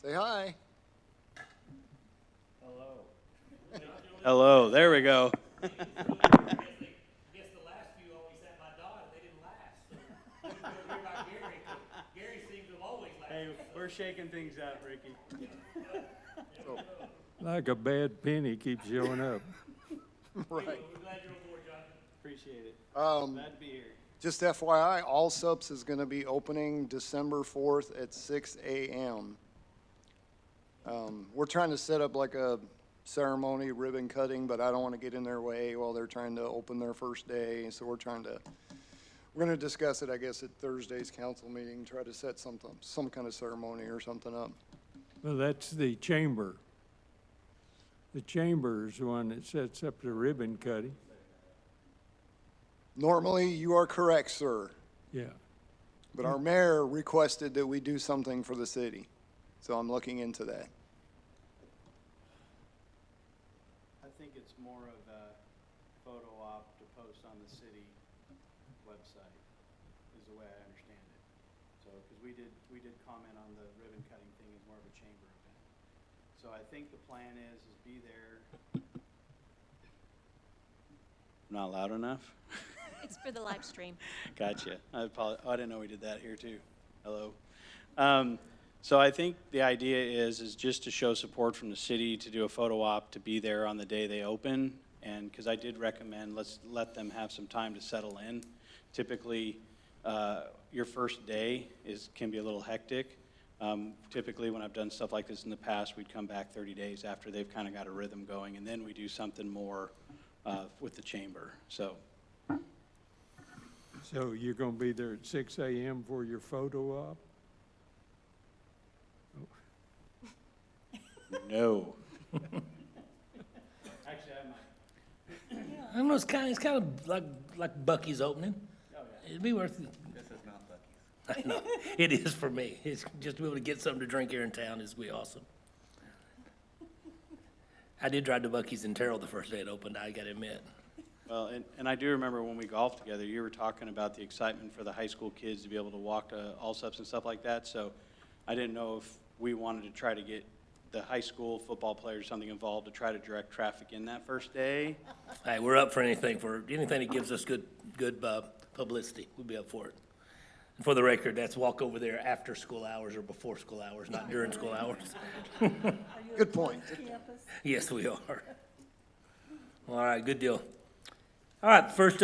Say hi. Hello, there we go. I guess the last few always had my dog, and they didn't last. So you can go hear about Gary, 'cause Gary seems to have always lasted. Hey, we're shaking things up, Ricky. Like a bad penny keeps showing up. Right. We're glad you're on board, Jonathan. Appreciate it. Um, Glad to be here. just FYI, All Subs is going to be opening December 4th at 6 a.m. We're trying to set up like a ceremony, ribbon cutting, but I don't want to get in their way while they're trying to open their first day. So we're going to discuss it, I guess, at Thursday's council meeting, try to set some kind of ceremony or something up. Well, that's the chamber. The chamber is the one that sets up the ribbon cutting. Normally, you are correct, sir, Yeah. but our mayor requested that we do something for the city. So I'm looking into that. I think it's more of a photo op to post on the city website, is the way I understand it. So, because we did comment on the ribbon cutting thing as more of a chamber event. So I think the plan is be there. Not loud enough? It's for the live stream. Gotcha. I apologize. Oh, I didn't know we did that here too. Hello. So I think the idea is just to show support from the city, to do a photo op, to be there on the day they open. And because I did recommend, let's let them have some time to settle in. Typically, your first day can be a little hectic. Typically, when I've done stuff like this in the past, we'd come back 30 days after they've kind of got a rhythm going, and then we do something more with the chamber. So you're going to be there at 6 a.m. for your photo op? no. Actually, I might. I don't know, it's kind of like Bucky's opening. Oh, yeah. It'd be worth it. This is not Bucky's. I know, it is for me. It's just to be able to get something to drink here in town is be awesome. I did drive to Bucky's in Terrell the first day it opened, I gotta admit. Well, and I do remember when we golfed together, you were talking about the excitement for the high school kids to be able to walk to All Subs and stuff like that. So I didn't know if we wanted to try to get the high school football players something involved to try to direct traffic in that first day. Hey, we're up for anything that gives us good publicity. We'd be up for it. And for the record, that's walk over there after school hours or before school hours, not during school hours. Good point. Yes, we are. All right, good deal. All right, first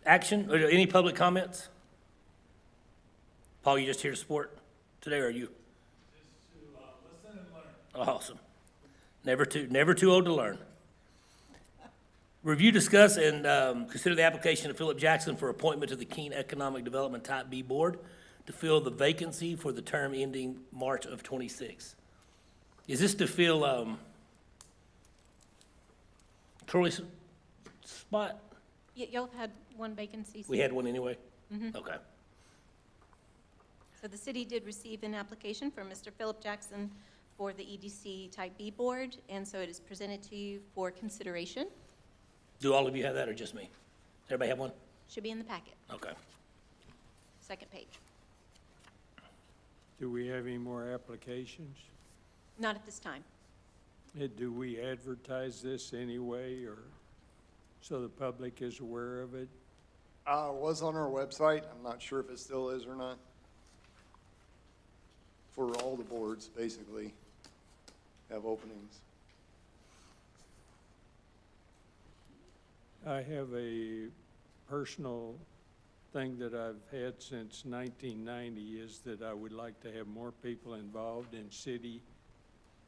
action, or any public comments? Paul, you just here to support today, or are you? Just to listen and learn. Awesome. Never too old to learn. Review, discuss, and consider the application of Philip Jackson for appointment to the Keene Economic Development Type B Board to fill the vacancy for the term ending March of '26. Is this to fill Troy's spot? Y'all have had one vacancy. We had one anyway? Okay. So the city did receive an application from Mr. Philip Jackson for the EDC Type B Board, and so it is presented to you for consideration. Do all of you have that, or just me? Everybody have one? Should be in the packet, Okay. second page. Do we have any more applications? Not at this time. Do we advertise this anyway, or so the public is aware of it? It was on our website. I'm not sure if it still is or not. For all the boards, basically, have openings. I have a personal thing that I've had since 1990 is that I would like to have more people involved in city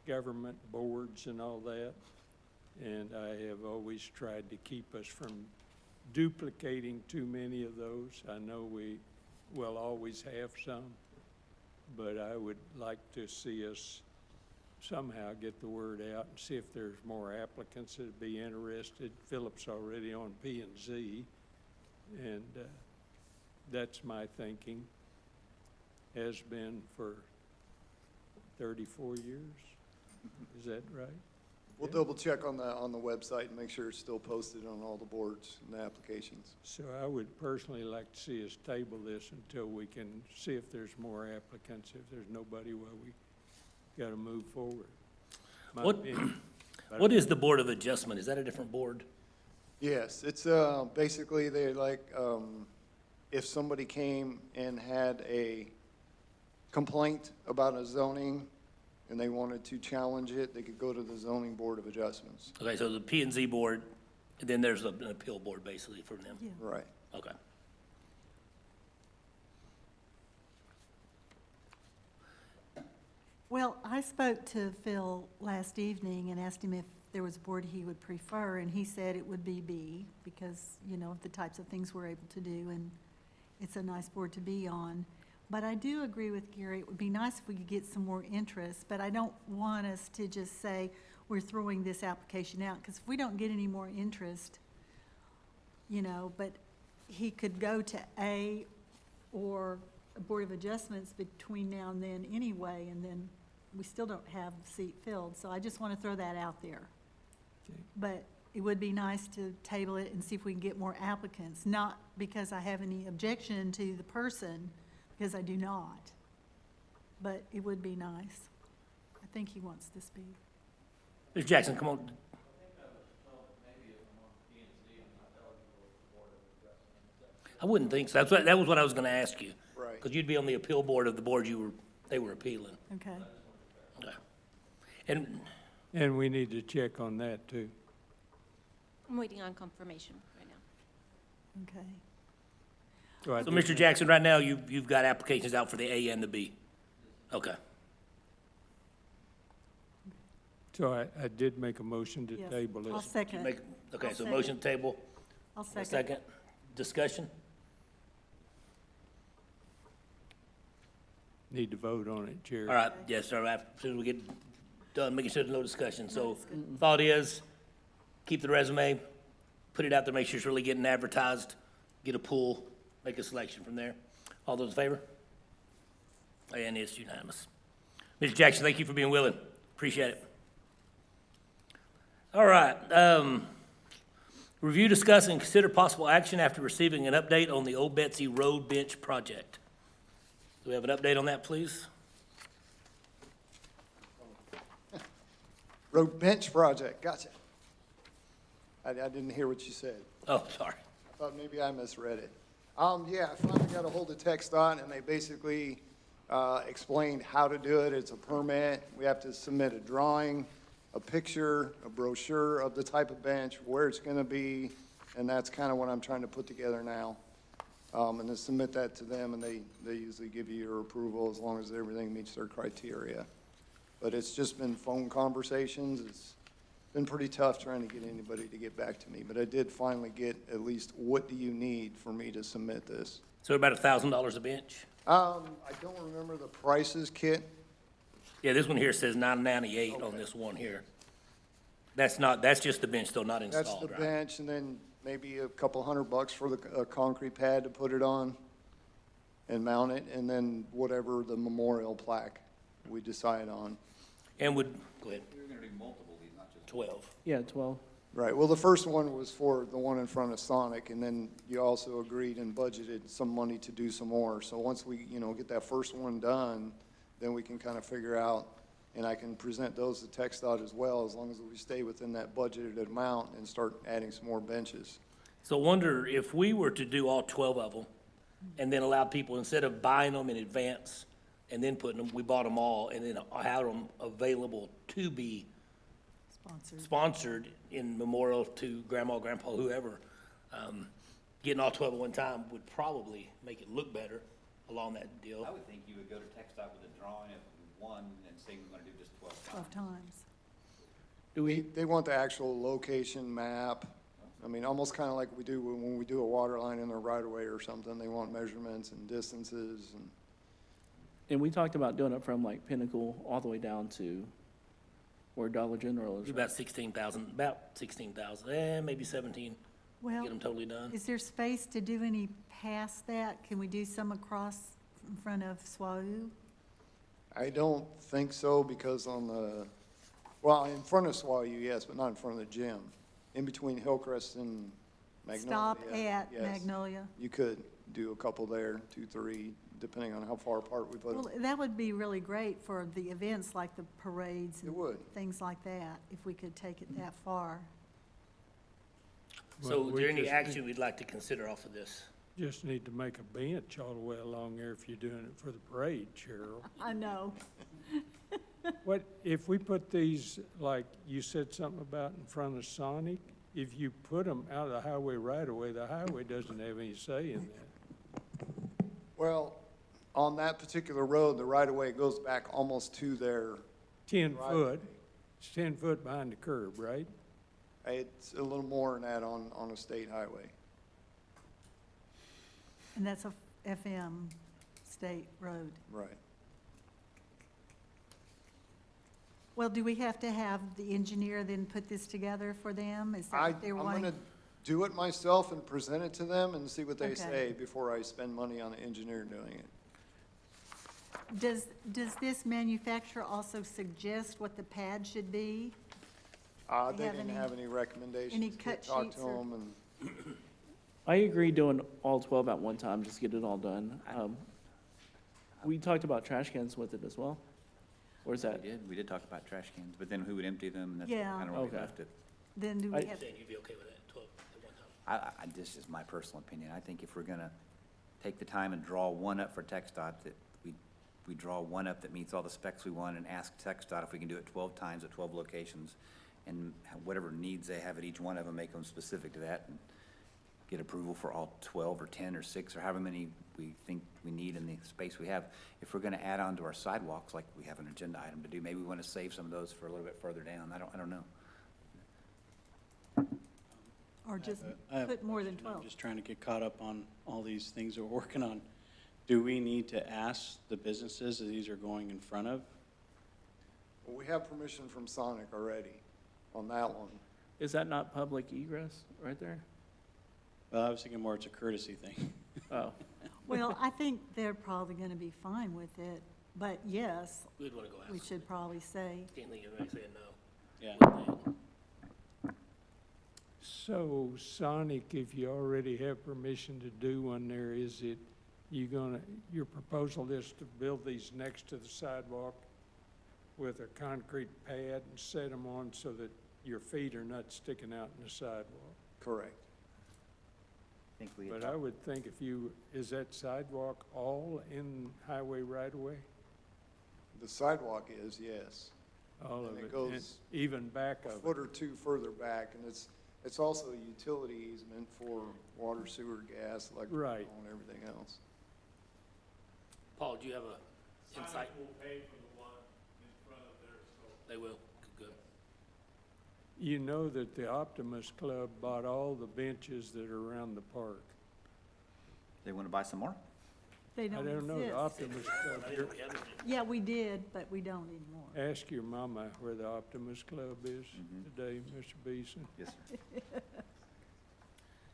government boards and all that. And I have always tried to keep us from duplicating too many of those. I know we will always have some, but I would like to see us somehow get the word out and see if there's more applicants that'd be interested. Philip's already on P and Z, and that's my thinking. Has been for 34 years. Is that right? We'll double check on the website and make sure it's still posted on all the boards and the applications. So I would personally like to see us table this until we can see if there's more applicants. If there's nobody, well, we got to move forward. My What- opinion. What is the Board of Adjustment? Is that a different board? Yes, it's, basically, they like, if somebody came and had a complaint about a zoning and they wanted to challenge it, they could go to the zoning board of adjustments. Okay, so the P and Z board, and then there's an appeal board basically for them? Right. Okay. Well, I spoke to Phil last evening and asked him if there was a board he would prefer, and he said it would be B, because, you know, the types of things we're able to do, and it's a nice board to be on. But I do agree with Gary, it would be nice if we could get some more interest, but I don't want us to just say, we're throwing this application out, because if we don't get any more interest, you know, but he could go to A or a Board of Adjustments between now and then anyway, and then we still don't have the seat filled, so I just want to throw that out there. Okay. But it would be nice to table it and see if we can get more applicants, not because I have any objection to the person, because I do not. But it would be nice. I think he wants to speak. Mr. Jackson, come on. I wouldn't think so. That was what I was gonna ask you. Right. Because you'd be on the appeal board of the board they were appealing. Okay, Okay. And, And we need to check on that too. I'm waiting on confirmation right now. okay. I so did Mr. Jackson, right now, you've got applications out for the A and the B. Okay. So I did make a motion to Yes. table I'll this. second. Okay, I'll so second. motion to table, I'll a second. second. Discussion? Need to vote on it, Chair. All right, yes, sir, as soon as we get done, making sure there's no discussion. So discussion. thought is, keep the resume, put it out there, make sure it's really getting advertised, get a pool, make a selection from there. All those in favor? And it's unanimous. Mr. Jackson, thank you for being willing. Appreciate it. All right, review, discuss, and consider possible action after receiving an update on the Old Betsy Road Bench project. Do we have an update on that, please? Road bench project, gotcha. I didn't hear what you said. Oh, sorry. I thought maybe I misread it. Yeah, I finally got a hold of TxDOT, and they basically explained how to do it. It's a permit. We have to submit a drawing, a picture, a brochure of the type of bench, where it's gonna be, and that's kind of what I'm trying to put together now. And then submit that to them, and they usually give you your approval as long as everything meets their criteria. But it's just been phone conversations. It's been pretty tough trying to get anybody to get back to me, but I did finally get at least, what do you need for me to submit this? So about $1,000 a bench? I don't remember the prices, Kit. Yeah, this one here says $998 on this one here. That's just the bench though, not That's installed, the right? bench, and then maybe a couple $100 for the concrete pad to put it on and mount it, and then whatever the memorial plaque we decide on. And would, go ahead, You're gonna do multiple of these, not just 12. Yeah, 12. Right, well, the first one was for the one in front of Sonic, and then you also agreed and budgeted some money to do some more. So once we, get that first one done, then we can kind of figure out, and I can present those to TxDOT as well, as long as we stay within that budgeted amount and start adding some more benches. So wonder if we were to do all 12 of them and then allow people, instead of buying them in advance and then putting them, we bought them all and then have them available to be Sponsored. sponsored in memorial to grandma, grandpa, whoever. Getting all 12 at one time would probably make it look better along that deal. I would think you would go to TxDOT with a drawing of one and say we're gonna do just 12 times. 12 times. Do we, They want the actual location map. I mean, almost kind of like we do when we do a water line in the right of way or something. They want measurements and distances and. And we talked about doing it from like Pinnacle all the way down to where Dollar General is. About 16,000, maybe 17, Well, get them totally done. is there space to do any past that? Can we do some across in front of SWAU? I don't think so, because Well, in front of SWAU, yes, but not in front of the gym. In between Hillcrest and Magnolia. Stop at yes. Magnolia. You could do a couple there, 2, 3, depending on how far apart we put Well, them. that would be really great for the events like the parades It and would. things like that, if we could take it that far. So Well, is we there any just action we'd like to consider off of this? Just need to make a bench all the way along there if you're doing it for the parade, Cheryl. I know. What, if we put these, like you said something about in front of Sonic, if you put them out of the highway right away, the highway doesn't have any say in that. Well, on that particular road, the right-of-way goes back almost to their, 10 Right. foot, it's 10 foot behind the curb, right? it's a little more than that on a state highway. And that's a FM state road. Right. Well, do we have to have the engineer then put this together for them? Is that I'm what they're wanting? gonna do it myself and present it to them and see what they Okay. say before I spend money on an engineer doing it. Does this manufacturer also suggest what the pad should be? They have didn't any- have any recommendations. any Did cut talk sheets to or- them and I agree doing all 12 at one time, just get it all done. We talked about trash cans with it as well? Or is that, We did talk about trash cans, but then who would empty them, and that's Yeah. kind of where we Okay. left it. Then do I- we have, Saying you'd be okay with that, 12 at one time? This is my personal opinion. I think if we're gonna take the time and draw one up for TxDOT, that we draw one up that meets all the specs we want and ask TxDOT if we can do it 12 times at 12 locations, and whatever needs they have at each one of them, make them specific to that, and get approval for all 12 or 10 or 6 or however many we think we need in the space we have. If we're gonna add on to our sidewalks, like we have an agenda item to do, maybe we wanna save some of those for a little bit further down. I don't know. or just I have a put more than question. I'm 12? just trying to get caught up on all these things we're working on. Do we need to ask the businesses that these are going in front of? well, we have permission from Sonic already on that one. is that not public egress right there? Well, I was thinking more it's a courtesy thing. Oh, Well, I think they're probably gonna be fine with it, but yes, We'd want to go ask. we should probably say, Can't think of anybody saying no. Yeah. Wouldn't they? So Sonic, if you already have permission to do one there, is it, your proposal is to build these next to the sidewalk with a concrete pad and set them on so that your feet are not sticking out in the sidewalk? Correct. I think we had But talked- I would think is that sidewalk all in highway right away? The sidewalk is, yes. All And of it it, goes and even back A of foot it? or two further back, and it's also a utility easement for water, sewer, gas, electric, Right. and everything else. Paul, do you have a insight? Will pay for the one in front of their store. They will, good. You know that the Optimist Club bought all the benches that are around the park. They wanna buy some more? they I don't don't know, the exist. Optimist Club, I didn't know we had them. Yeah, we did, but we don't anymore. ask your mama where the Optimist Club is today, Mr. Beeson. Yes, sir.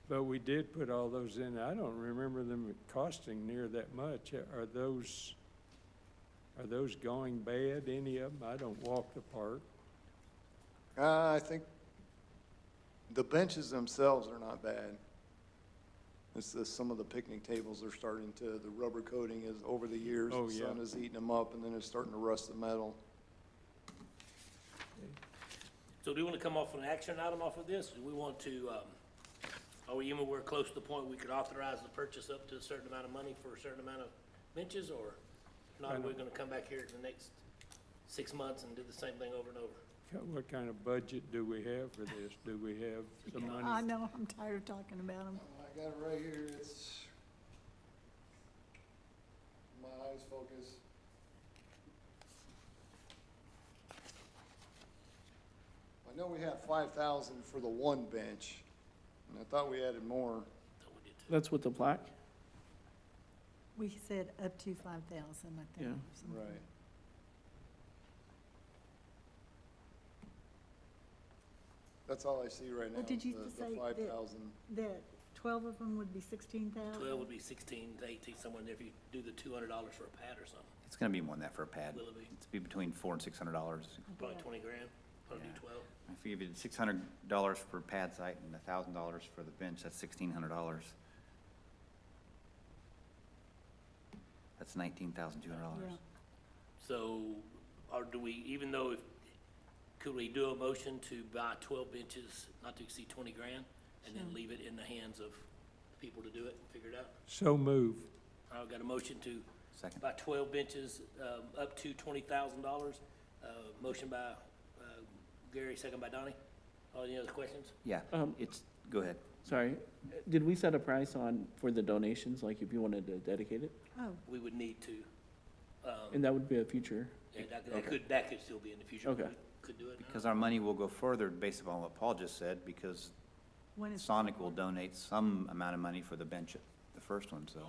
But we did put all those in. I don't remember them costing near that much. Are those going bad, any of them? I don't walk the park. I think the benches themselves are not bad. It's just some of the picnic tables are starting to, the rubber coating is, over the years, Oh, the yeah. sun is eating them up, and then it's starting to rust the metal. So do we want to come off an action item off of this? Do we want to, we're close to the point we could authorize the purchase up to a certain amount of money for a certain amount of benches? Or if not, we're going to come back here in the next 6 months and do the same thing over and over? What kind of budget do we have for this? Do we have the money? I know, I'm tired of talking about them. I got it right here, it's, my eyes focus. I know we had 5,000 for the one bench, and I thought we added more. So we did too. that's with the plaque? We said up to 5,000, I think. Yeah. or something. Right. That's all I see right now, Well, did you the say that- 5,000. That 12 of them would be 16,000? 12 would be 16 to 18, somewhere in there, if you do the $200 for a pad or something. It's gonna be more than that for a pad. Will it be? It's be between $400 and $600. Probably 20 grand, Wanna do 12? If you did $600 for pad site and $1,000 for the bench, that's $1,600. That's $19,200. Yeah. So, or do we, even though, could we do a motion to buy 12 benches, not to exceed 20 grand, and then Sure. leave it in the hands of people to do it, figure it out? So move. I've got a motion to Second. buy 12 benches, up to $20,000. Motion by Gary, second by Donnie. Any other questions? Yeah, it's, go ahead. Sorry, did we set a price on, for the donations, like if you wanted to dedicate it? Oh, We would need to, And that would be a future, yeah, that could still be in the future. Okay. We could do it now. Because our money will go further based upon what Paul just said, because when is, Sonic will donate some amount of money for the bench, the first one, so.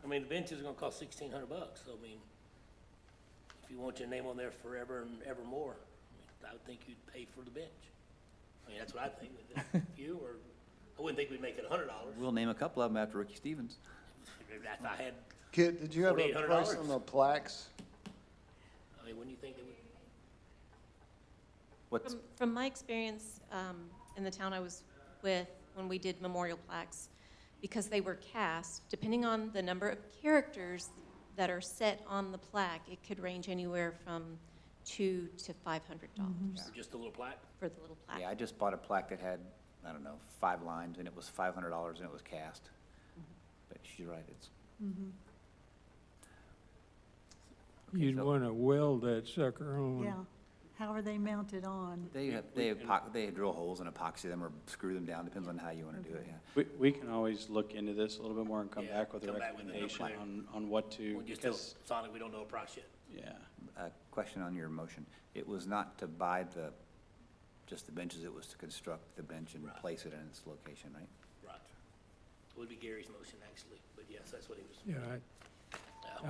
I mean, the bench is gonna cost $1,600, so I mean, if you want your name on there forever and evermore, I would think you'd pay for the bench. I mean, that's what I think, with you, or, I wouldn't think we'd make it $100. We'll name a couple of them after Ricky Stevens. If I had, Kit, did you have a $4,800? price on the plaques? I mean, wouldn't you think it would? What's, From my experience in the town I was with, when we did memorial plaques, because they were cast, depending on the number of characters that are set on the plaque, it could range anywhere from $200 to $500 For just a little plaque? for the little plaque. yeah, I just bought a plaque that had, I don't know, 5 lines, and it was $500, and it was cast. But she's right, it's, Okay, You'd so- want to weld that sucker on. yeah, how are they mounted on? they drill holes and epoxy them or screw them down, depends on how you want to do it, yeah. We can always look into this a little bit more and come Yeah, back with a come back with a recommendation plan. on what to, Well, just tell because, Sonic, we don't know a price yet. yeah. A question on your motion. It was not to buy just the benches, it was to construct the bench and Right. place it in its location, right? Right. It would be Gary's motion, actually, but yes, that's what he was. Yeah,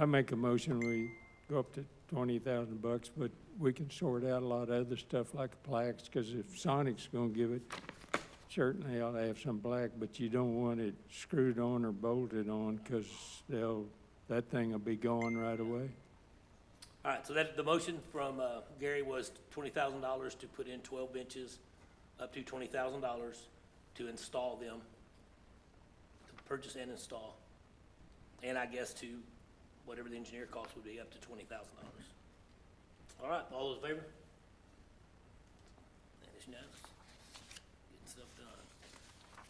I make a motion, we go up to $20,000, but we can sort out a lot of other stuff like plaques, because if Sonic's gonna give it, certainly ought to have some black, but you don't want it screwed on or bolted on, because that thing will be gone right away. All right, so the motion from Gary was $20,000 to put in 12 benches, up to $20,000 to install them, to purchase and install. And I guess to, whatever the engineer cost would be, up to $20,000. All right, all those in favor? That is unanimous. Getting stuff done.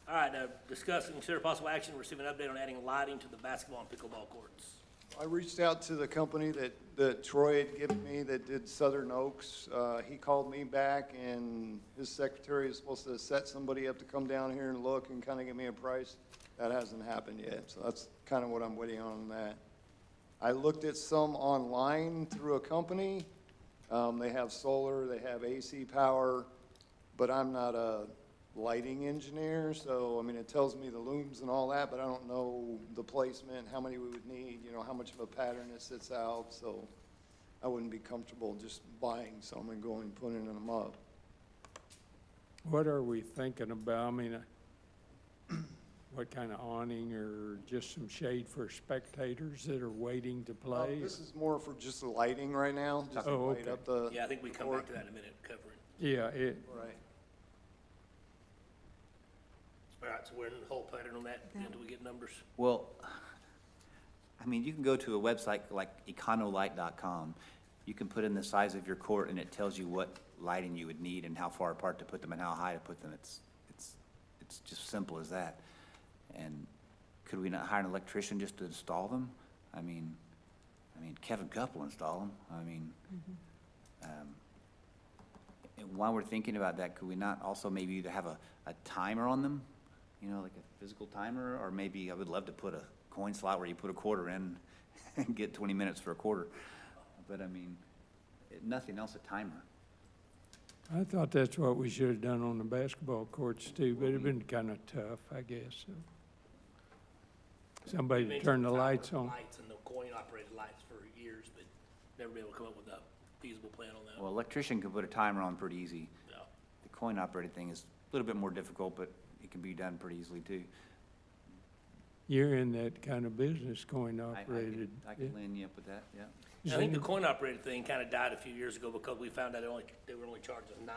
All right, now discuss and consider possible action, receive an update on adding lighting to the basketball and pickleball courts. I reached out to the company that Troy had given me that did Southern Oaks. He called me back, and his secretary is supposed to set somebody up to come down here and look and kind of give me a price. That hasn't happened yet, so that's kind of what I'm waiting on that. I looked at some online through a company. They have solar, they have AC power, but I'm not a lighting engineer, so, I mean, it tells me the looms and all that, but I don't know the placement, how many we would need, how much of a pattern it sits out, so I wouldn't be comfortable just buying some and going and putting them up. What are we thinking about? I mean, what kind of awning or just some shade for spectators that are waiting to play? This is more for just the lighting right now, just to Oh, light okay. up the. Yeah, I think we come back to that in a minute, covering. Yeah, Right. All right, so we're in the whole pattern on that, until we get numbers. Well, I mean, you can go to a website like econolight.com. You can put in the size of your court, and it tells you what lighting you would need and how far apart to put them and how high to put them. It's just simple as that. And could we not hire an electrician just to install them? I mean, Kevin Cupp will install them. I mean, and while we're thinking about that, could we not also maybe either have a timer on them? Like a physical timer, or maybe I would love to put a coin slot where you put a quarter in and get 20 minutes for a quarter. But I mean, nothing else, a timer. I thought that's what we should have done on the basketball courts too, but it'd been kind of tough, I guess. So. Somebody to turn the lights on. Lights and the coin-operated lights for years, but never been able to come up with a feasible plan on that. Well, electrician could put a timer on pretty easy. Yeah. The coin operated thing is a little bit more difficult, but it can be done pretty easily too. You're in that kind of business, coin I operated. could line you up with that, yeah. I think the coin operated thing kind of died a few years ago because we found out they were only charging us $9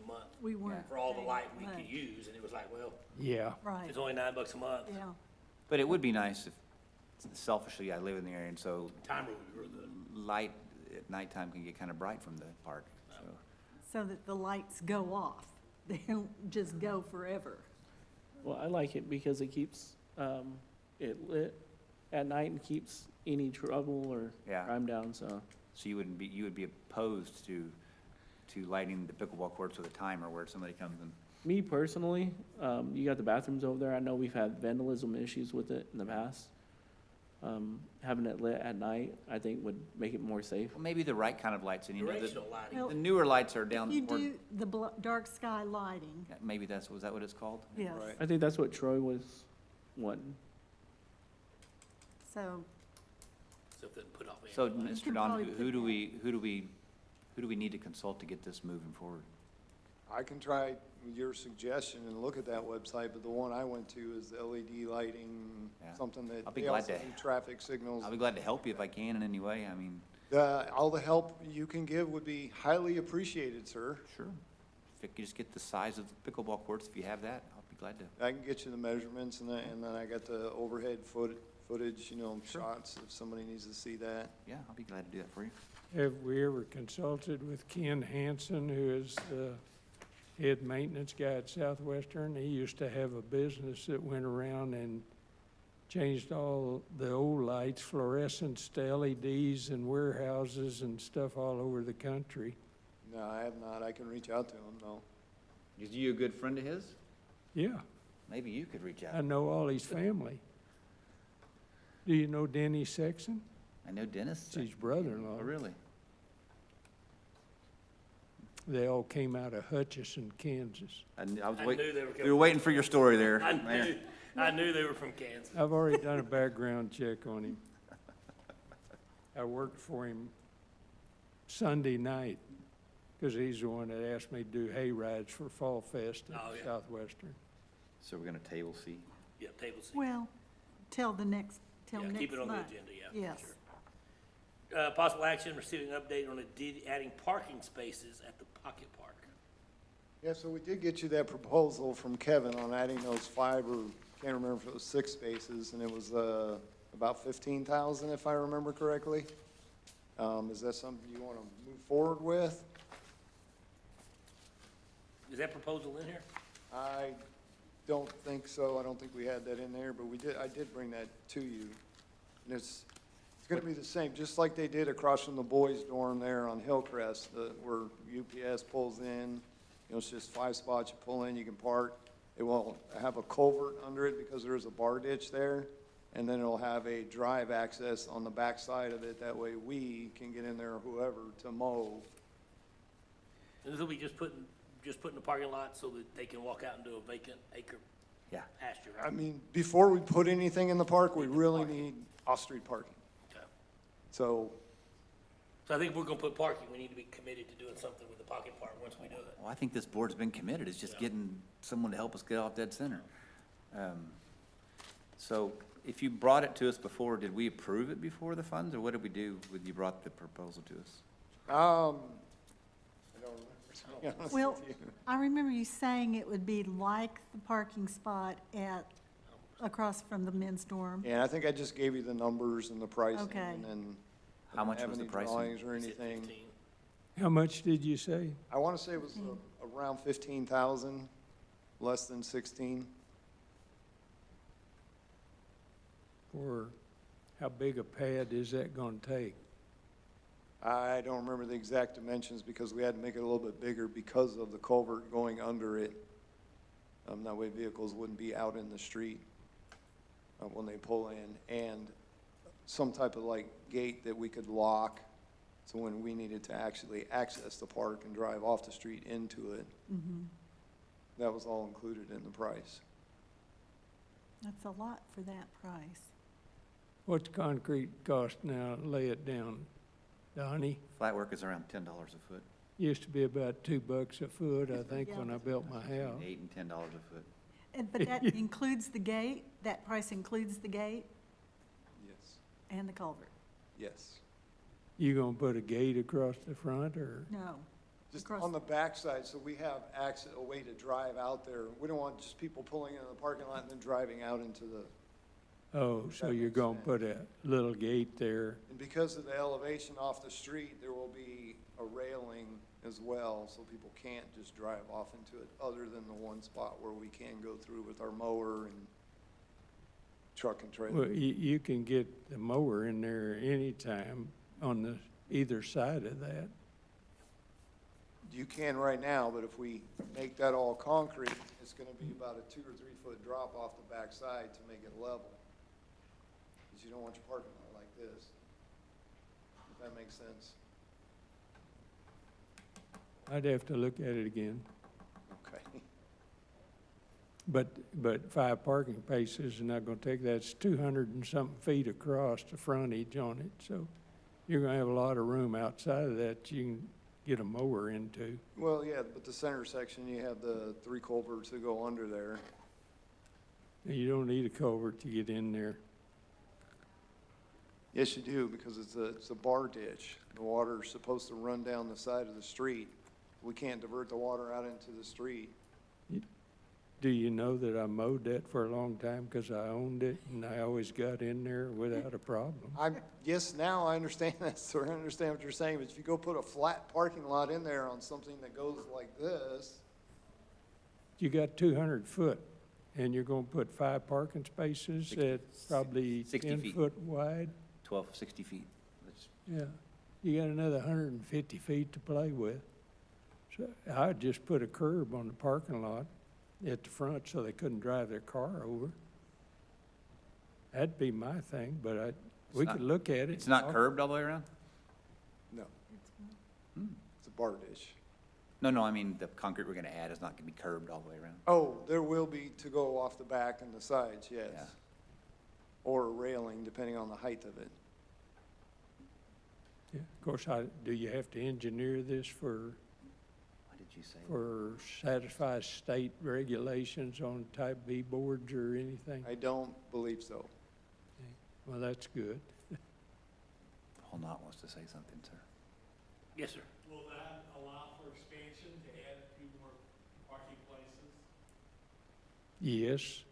a month We weren't. for all the paying light we much. could use, and it was like, well, Yeah. Right, it's only $9 a month. yeah. But it would be nice if, selfishly, I live in the area, and so Timer would be real good. light at nighttime can get kind of bright from the park, so. So that the lights go off. They don't just go forever. Well, I like it because it keeps, it lit at night and keeps any trouble or Yeah. crime down, so. So you would be opposed to lighting the pickleball courts with a timer where somebody comes and, Me personally, you got the bathrooms over there. I know we've had vandalism issues with it in the past. Having it lit at night, I think would make it more safe. well, maybe the right kind of lights, and you know, Directional lighting. Well, the newer lights are down. You or- do the dark sky lighting, Yeah, maybe was that what it's called? yes. Right. I think that's what Troy was wanting. So So if they put off. any So, light. Mr. can Don, probably who do put we need to consult to get this moving forward? I can try your suggestion and look at that website, but the one I went to is the LED lighting, Yeah. something that I'll be they glad also to- do traffic signals. I'll be glad to help you if I can in any way, I mean, All the help you can give would be highly appreciated, sir. sure. If you could just get the size of the pickleball courts, if you have that, I'll be glad to. I can get you the measurements and then I got the overhead footage, shots if somebody needs to see that. Yeah, I'll be glad to do that for you. Have we ever consulted with Ken Hansen, who is the head maintenance guy at Southwestern? He used to have a business that went around and changed all the old lights, fluorescents to LEDs in warehouses and stuff all over the country. No, I have not. I can reach out to him, no. Is you a good friend of his? Yeah, Maybe you could reach I out. know all his family. Do you know Denny Sexton? I know Dennis. It's his brother-in-law. Oh, really? They all came out of Hutchinson, Kansas. I was I waiting, knew they were we were coming. waiting for your story there, I Mayor. knew they were from Kansas. I've already done a background check on him. I worked for him Sunday night, because he's the one that asked me to do hay rides for Fall Fest at Oh, yeah. Southwestern. So we're gonna table C. Yeah, table C. well, till next Yeah, month. keep it on the agenda, yeah. for Yes. sure. Possible action, receiving update on adding parking spaces at the Pocket Park. Yeah, so we did get you that proposal from Kevin on adding those 5 or, can't remember if it was 6 spaces, and it was about 15,000 if I remember correctly. Is that something you want to move forward with? Is that proposal in here? I don't think so. I don't think we had that in there, but I did bring that to you. And it's gonna be the same, just like they did across from the boys' dorm there on Hillcrest, where UPS pulls in. It's just 5 spots you pull in, you can park. It will have a culvert under it because there is a bar ditch there. And then it'll have a drive access on the back side of it. That way we can get in there, or whoever, to mow. And this will be just putting the parking lot so that they can walk out into a vacant acre Yeah. pasture, I right? mean, before we put anything in the park, we really need off-street parking. Okay. So, So I think if we're gonna put parking, we need to be committed to doing something with the Pocket Park once we do it. Well, I think this board's been committed, it's just Yeah. getting someone to help us get off dead center. So if you brought it to us before, did we approve it before the funds, or what did we do when you brought the proposal to us? I don't remember, to be honest Well, with you. I remember you saying it would be like the parking spot across from the men's dorm. Yeah, I think I just gave you the numbers and the pricing, Okay. and then. How much have was the any pricing? drawings or Is it anything. 15? How much did you say? I want to say it was around 15,000, less than 16. Or how big a pad is that gonna take? I don't remember the exact dimensions because we had to make it a little bit bigger because of the culvert going under it. That way vehicles wouldn't be out in the street when they pull in, and some type of like gate that we could lock, so when we needed to actually access the park and drive off the street into it, that was all included in the price. That's a lot for that price. What's concrete cost now? Lay it down, Donnie. Flat work is around $10 a foot, Used to be about $2 a foot, I think, when I built my house. $8 and $10 a foot. But that includes the gate? That price includes the gate Yes. and the culvert? Yes. You gonna put a gate across the front, or? No. Just Across- on the backside, so we have access, a way to drive out there. We don't want just people pulling into the parking lot and then driving out into the, Oh, so That you're makes gonna sense. put a little gate there? and because of the elevation off the street, there will be a railing as well, so people can't just drive off into it, other than the one spot where we can go through with our mower and truck and trailer. Well, you can get the mower in there anytime on the either side of that. You can right now, but if we make that all concrete, it's gonna be about a 2 or 3 foot drop off the backside to make it level. Because you don't want your parking lot like this. If that makes sense. I'd have to look at it again. Okay. But 5 parking spaces is not gonna take, that's 200 and something feet across the frontage on it, so you're gonna have a lot of room outside of that you can get a mower into. Well, yeah, but the center section, you have the 3 culverts that go under there. You don't need a culvert to get in there. Yes, you do, because it's a bar ditch. The water's supposed to run down the side of the street. We can't divert the water out into the street. Do you know that I mowed that for a long time because I owned it and I always got in there without a problem? Yes, now I understand that, so I understand what you're saying, but if you go put a flat parking lot in there on something that goes like this, You got 200 foot and you're gonna put 5 parking spaces 60 at probably 60 10 feet. foot wide? 12, 60 feet. That's- Yeah, you got another 150 feet to play with. So I'd just put a curb on the parking lot at the front so they couldn't drive their car over. That'd be my thing, but we not- could look at it. It's not curbed all the way around? no. It's a bar ditch. No, I mean, the concrete we're gonna add is not gonna be curbed all the way around. Oh, there will be to go off the back and the sides, yes. Yeah. Or a railing, depending on the height of it. Yeah, of course, do you have to engineer this for What did you say? satisfy state regulations on type B boards or anything? I don't believe so. Well, that's good. Paul Knott wants to say something, sir. Yes, sir. Will that allow for expansion to add a few more parking places? Yes,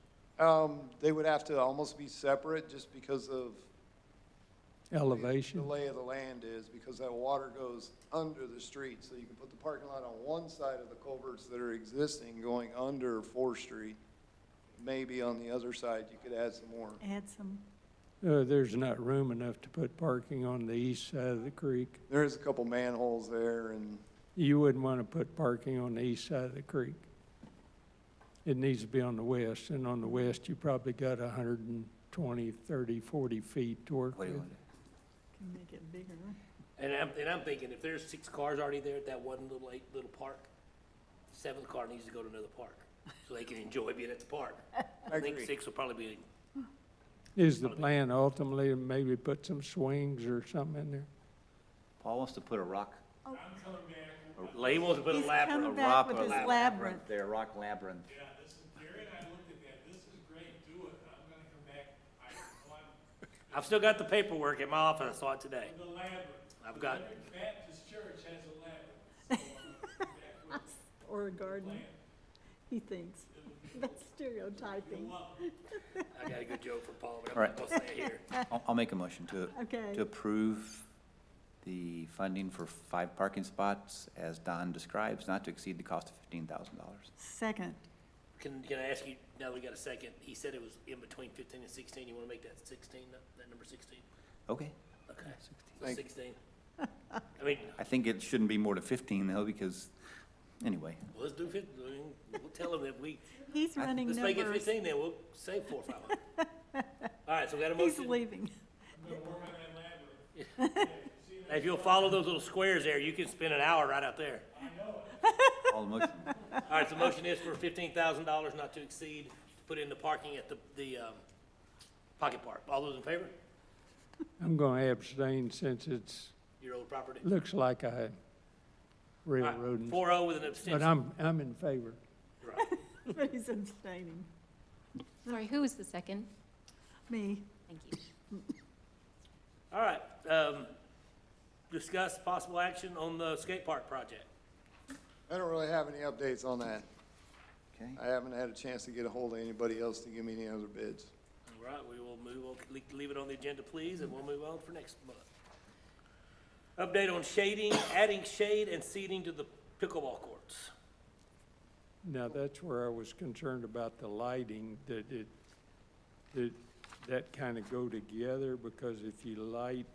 They would have to almost be separate just because of elevation. the lay of the land is, because that water goes under the street. So you can put the parking lot on one side of the culverts that are existing going under 4th Street. Maybe on the other side, you could add some more. Add some, There's not room enough to put parking on the east side of the creek. There is a couple manholes there, and You wouldn't want to put parking on the east side of the creek. It needs to be on the west, and on the west, you probably got 120, 30, 40 feet to work What do you with. want? can make it bigger. And I'm thinking, if there's 6 cars already there at that one little park, 7th car needs to go to another park, so they can enjoy being at the park. I think agree. 6 will probably be, Is the plan ultimately to maybe put some swings or something in there? Paul wants to put a rock, I'm coming back. Lay wants to put a He's labyrinth. coming a back rock with or his labyrinth labyrinth. there, rock labyrinth. Yeah, this is, Gary and I looked at that, this is great, do it, I'm gonna come back, I've still got the paperwork in my office, I saw it today. the labyrinth. I've got, Every Baptist church has a labyrinth, so I'm gonna come back with Or a garden, he thinks. That's stereotyping. I got a good joke for Paul, but All I'm right. not gonna say it here. I'll make a motion to Okay, approve the funding for 5 parking spots as Don describes, not to exceed the cost of $15,000. second. Can I ask you, now that we got a second, he said it was in between 15 and 16, you wanna make that 16, that number 16? Okay. Okay, so Thank- 16. I mean, I think it shouldn't be more than 15 though, because, anyway. well, let's do 15, we'll tell them that we, He's running let's make it numbers. 15, then we'll save 4 or 500. All right, so we got a He's motion. leaving. If you'll follow those little squares there, you can spend an hour right out there. All the motion. All right, so motion is for $15,000 not to exceed, to put in the parking at the pocket park. All those in favor? I'm going to abstain since it's, Your old property. looks like I All right, railroading. 4-0 with an But abstention. I'm in favor. Right. But he's abstaining. Sorry, who was the second? Me, Thank you. All right, discuss possible action on the skate park project. I don't really have any updates on that. Okay. I haven't had a chance to get a hold of anybody else to give me any other bids. All right, we will move on, leave it on the agenda, please, and we'll move on for next month. Update on shading, adding shade and seating to the pickleball courts. Now, that's where I was concerned about the lighting, that kind of go together, because if you light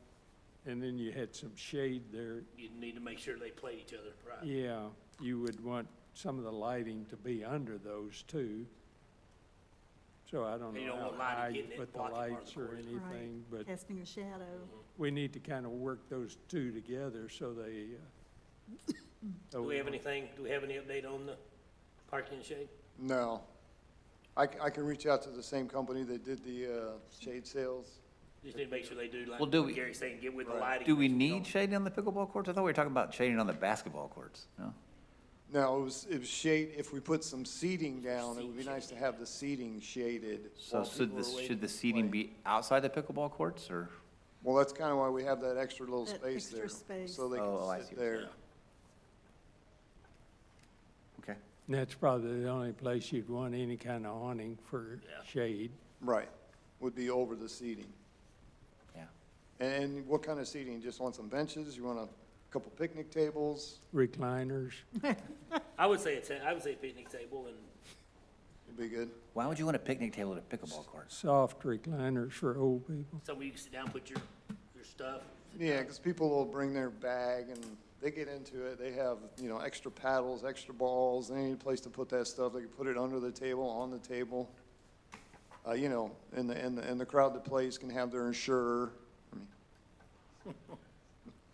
and then you had some shade there, You need to make sure they play each other, right? yeah, you would want some of the lighting to be under those too. So I don't You know don't how want lighting high you hitting it, put the blocking part of lights the or court. anything, but Casting a shadow. we need to kind of work those two together so they, Do we have any update on the parking and shade? No. I can reach out to the same company that did the shade sales. Just need to make sure they do, like Well, do we- Gary's saying, get with the Right. lighting. Do we make sure you need shading on the pickleball courts? I thought we were talking about shading on the basketball courts, no? No, it was shade, if we put some seating down, it would be nice to have the seating shaded. So while should people the, are waiting should the to seating play. be outside the pickleball courts, or? Well, that's kind of why we have that extra little That space extra there. space. So they Oh, I can see sit what you're there. saying. Okay. and that's probably the only place you'd want any kind of awning for Yeah. shade. Right, would be over the seating. Yeah. And what kind of seating? Just want some benches? You want a couple picnic tables? Recliners, I would say picnic table and Would be good. Why would you want a picnic table at a pickleball court? soft recliners for old people. somewhere you can sit down, put your stuff. Yeah, because people will bring their bag and they get into it. They have, extra paddles, extra balls, they need a place to put that stuff. They can put it under the table, on the table. And the crowd that plays can have their insurer,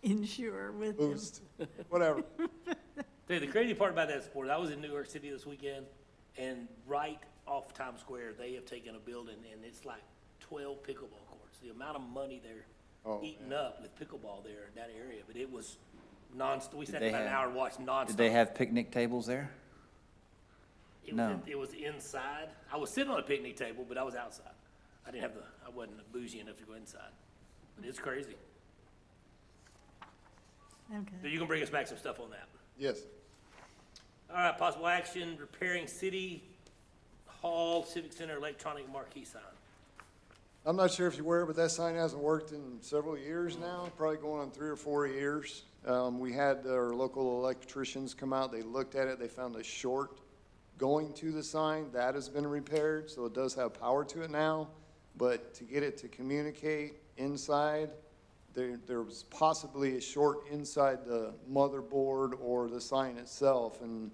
Insure with them. boost, whatever. Tell you, the crazy part about that sport, I was in New York City this weekend, and right off Times Square, they have taken a building, and it's like 12 pickleball courts. The amount of money they're Oh, eating man. up with pickleball there in that area, but it was we Did sat they about an have- hour and watched nonstop. Did they have picnic tables there? No. It was inside. I was sitting on a picnic table, but I was outside. I wasn't bougie enough to go inside. But it's crazy. So Okay. you can bring us back some stuff on that. Yes. All right, possible action, repairing City Hall Civic Center electronic marquee sign. I'm not sure if you're aware, but that sign hasn't worked in several years now, probably going on 3 or 4 years. We had our local electricians come out, they looked at it, they found a short going to the sign. That has been repaired, so it does have power to it now. But to get it to communicate inside, there was possibly a short inside the motherboard or the sign itself. And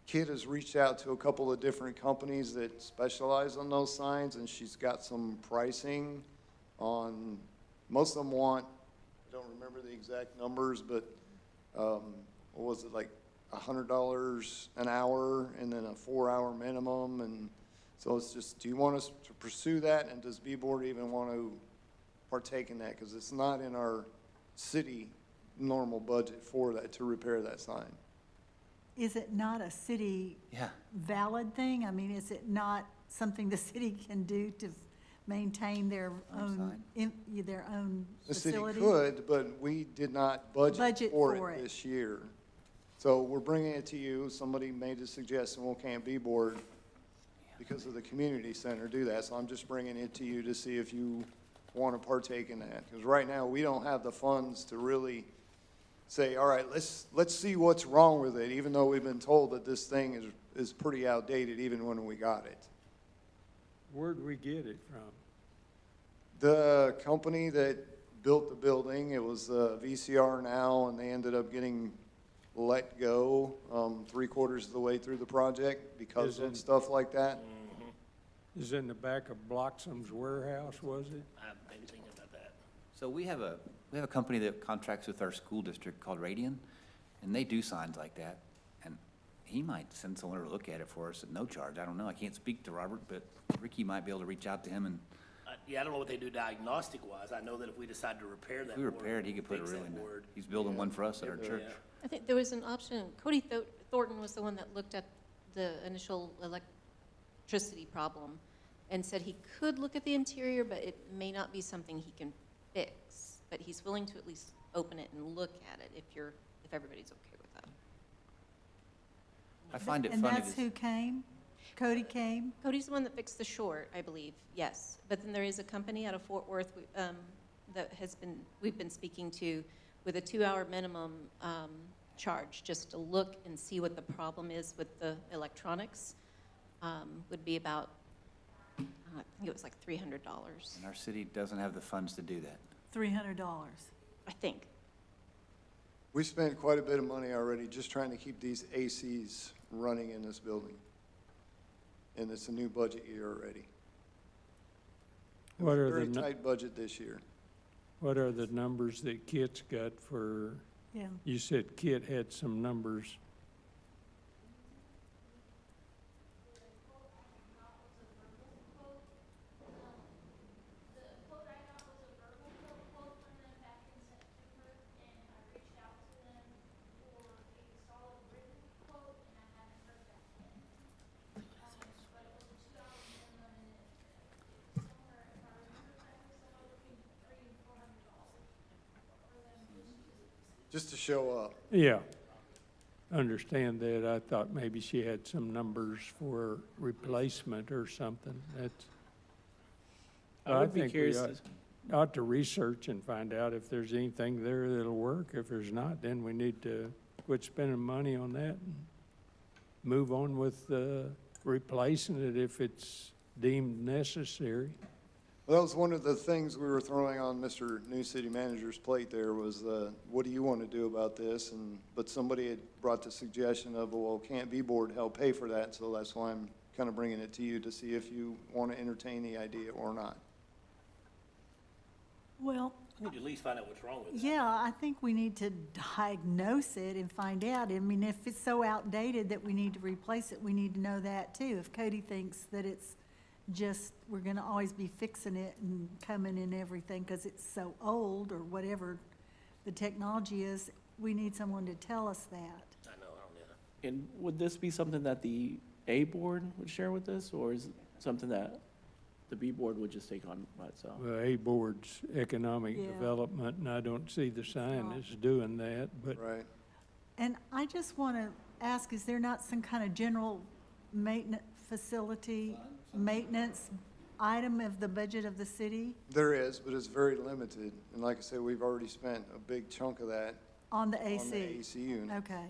Kit has reached out to a couple of different companies that specialize on those signs, and she's got some pricing on, most of them want, I don't remember the exact numbers, but what was it, like $100 an hour and then a 4-hour minimum. And so it's just, do you want us to pursue that? And does B-Board even want to partake in that? Because it's not in our city normal budget for that, to repair that sign. Is it not a city Yeah. valid thing? I mean, is it not something the city can do to maintain their own, their own The city facility? could, but we did not budget Budget for for it it. this year. So we're bringing it to you. Somebody made a suggestion, well, can't B-Board because of the community center do that? So I'm just bringing it to you to see if you want to partake in that. Because right now, we don't have the funds to really say, all right, let's see what's wrong with it, even though we've been told that this thing is pretty outdated even when we got it. Where'd we get it from? The company that built the building, it was VCR now, and they ended up getting let go 3/4 of the way through the project because of Isn't- stuff like that. Is in the back of Bloxham's warehouse, was it? I maybe thinking about that. So we have a company that contracts with our school district called Radian, and they do signs like that. And he might send someone to look at it for us at no charge. I don't know. I can't speak to Robert, but Ricky might be able to reach out to him, and Yeah, I don't know what they do diagnostic wise. I know that if we decide to repair that if we board, repair it, he could put it fix really, that board. he's building one for us at our Yeah. church. Yeah. I think there was an option, Cody Thornton was the one that looked at the initial electricity problem and said he could look at the interior, but it may not be something he can fix, but he's willing to at least open it and look at it if everybody's okay with that. I find it And funny. that's who came? Cody came? Cody's the one that fixed the short, I believe, yes. But then there is a company out of Fort Worth that we've been speaking to with a 2-hour minimum charge, just to look and see what the problem is with the electronics, would be about, I think it was like $300, And our city doesn't have the funds to do that. $300. I think. We spent quite a bit of money already just trying to keep these ACs running in this building. And it's a new budget year already. It was What a are very the nu- tight budget this year. What are the numbers that Kit's got for, Yeah. you said Kit had some numbers. The quote I got was a verbal quote from them back in September, and I reached out to them for a solid written quote, and I haven't heard back yet. But it was a 2-hour minimum, and it was somewhere, if I remember correctly, somewhere between $300 and $400 for them Just to show up. Yeah, understand that. I thought maybe she had some numbers for replacement or something. That's, I would be think we curious. ought to research and find out if there's anything there that'll work. If there's not, then we need to quit spending money on that and move on with replacing it if it's deemed necessary. Well, that was one of the things we were throwing on Mr. New City Manager's plate there was, what do you want to do about this? But somebody had brought the suggestion of, well, can't B-Board help pay for that? So that's why I'm kind of bringing it to you to see if you want to entertain the idea or not. Well, We need to at least find out what's wrong with it. yeah, I think we need to diagnose it and find out. I mean, if it's so outdated that we need to replace it, we need to know that too. If Cody thinks that it's just, we're gonna always be fixing it and coming in everything because it's so old or whatever the technology is, we need someone to tell us that. I know, I don't know. And would this be something that the A board would share with us, or is it something that the B board would just take on by itself? Well, A-Board's economic Yeah. development, and I don't see the sign Right. as doing that, but Right. And I just want to ask, is there not some kind of general maintenance facility, maintenance item of the budget of the city There is, but it's very limited. And like I said, we've already spent a big chunk of that on the on the AC? AC unit. Okay.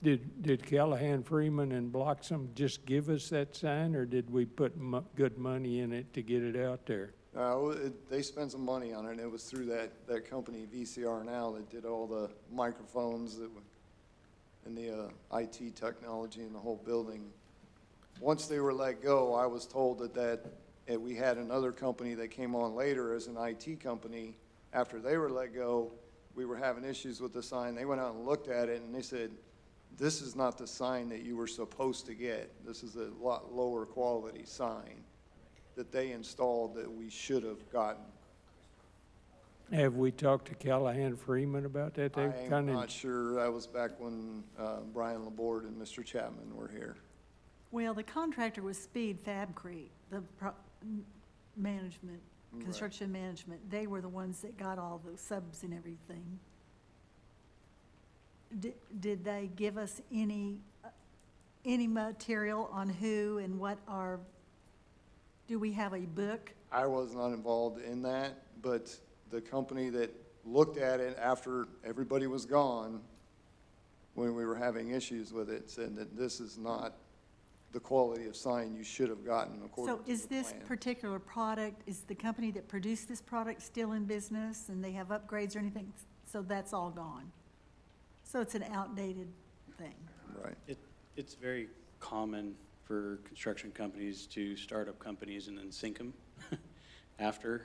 did Callahan Freeman and Bloxham just give us that sign, or did we put good money in it to get it out there? They spent some money on it, and it was through that company, VCR Now, that did all the microphones and the IT technology in the whole building. Once they were let go, I was told that we had another company that came on later as an IT company. After they were let go, we were having issues with the sign. They went out and looked at it, and they said, this is not the sign that you were supposed to get. This is a lot lower quality sign that they installed that we should have gotten. Have we talked to Callahan Freeman about that? They've I'm kinda- not sure. That was back when Brian Laborde and Mr. Chapman were here. Well, the contractor was Speed Fabcrete, the management, Right. construction management. They were the ones that got all the subs and everything. Did they give us any material on who and what are, do we have a book? I was not involved in that, but the company that looked at it after everybody was gone, when we were having issues with it, said that this is not the quality of sign you should have gotten according So to the is this plan. particular product, is the company that produced this product still in business and they have upgrades or anything? So that's all gone? So it's an outdated thing? Right. It's very common for construction companies to start up companies and then sink them after.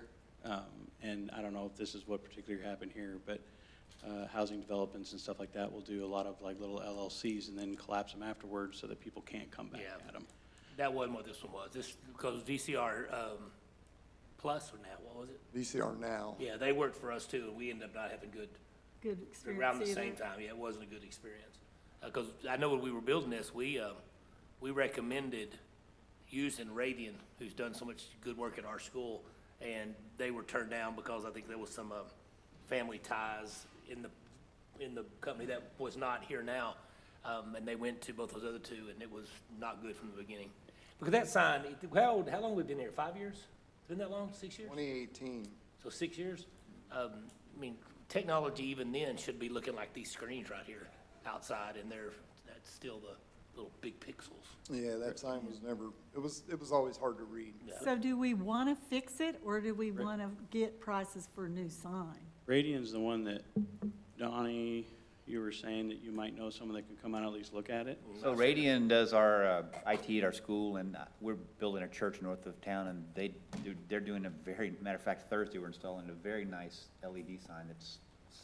And I don't know if this is what particularly happened here, but housing developments and stuff like that will do a lot of like little LLCs and then collapse them afterwards so that people can't come back Yeah. at them. That wasn't what this one was. This, because VCR, Plus or now, what was it? VCR Now. Yeah, they worked for us too, and we ended up not having good, Good experience around the either. same time. Yeah, it wasn't a good experience. Because I know when we were building this, we recommended using Radian, who's done so much good work at our school, and they were turned down because I think there was some family ties in the company that was not here now. And they went to both those other two, and it was not good from the beginning. Because that sign, how long have we been here? 5 years? It's been that long? 6 years? 2018. So 6 years? I mean, technology even then should be looking like these screens right here outside, and that's still the little big pixels. Yeah, that sign was never, it was always hard to read. Yeah. So do we want to fix it, or do we want to get prices for a new sign? Radian's the one that, Donnie, you were saying that you might know someone that can come out and at least look at it? So Radian does our IT at our school, and we're building a church north of town, and they're doing matter of fact, Thursday, we're installing a very nice LED sign that's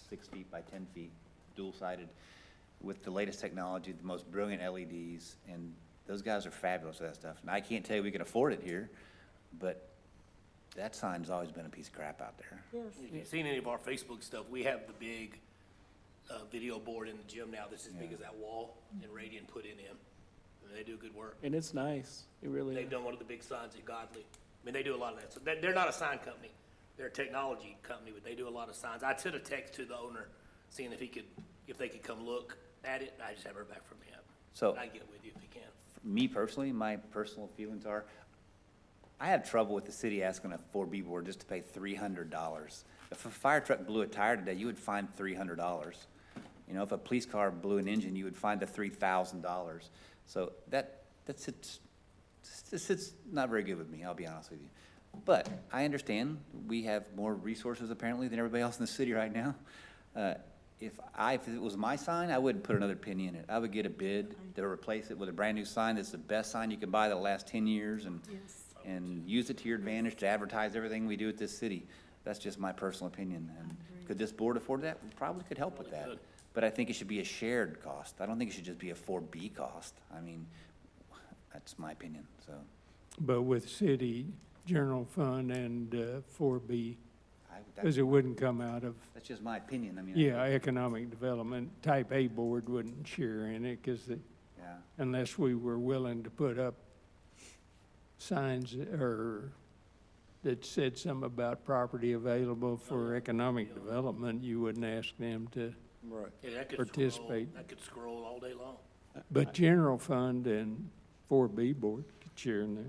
6 feet by 10 feet, dual-sided, with the latest technology, the most brilliant LEDs, and those guys are fabulous at that stuff. And I can't tell you we can afford it here, but that sign's always been a piece of crap out there. Yes. If you've seen any of our Facebook stuff, we have the big video board in the gym now that's as big as that wall, and Radian put it in. And they do good work. And it's nice. It really They've is. done one of the big signs at Godly. I mean, they do a lot of that. So they're not a sign company. They're a technology company, but they do a lot of signs. I sent a text to the owner, seeing if they could come look at it. I just haven't heard back from him. So- I get with you if he can. Me personally, my personal feelings are, I have trouble with the city asking a 4B board just to pay $300. If a fire truck blew a tire today, you would find $300. You know, if a police car blew an engine, you would find the $3,000. So it's not very good with me, I'll be honest with you. But I understand we have more resources apparently than everybody else in the city right now. If it was my sign, I wouldn't put another penny in it. I would get a bid to replace it with a brand-new sign that's the best sign you can buy that'll last 10 years Yes. and use it to your advantage to advertise everything we do at this city. That's just my personal opinion. And could this board afford that? We probably could help with that. Could. But I think it should be a shared cost. I don't think it should just be a 4B cost. I mean, that's my opinion, so. But with city general fund and 4B, That's because it wouldn't come out of, just my opinion. I mean. yeah, economic development, type A board wouldn't share in it, because Yeah. unless we were willing to put up signs or that said something about property available for economic development, you wouldn't ask them to. Right. Yeah, that could Participate. That could scroll all day long. But general fund and 4B board could share in that.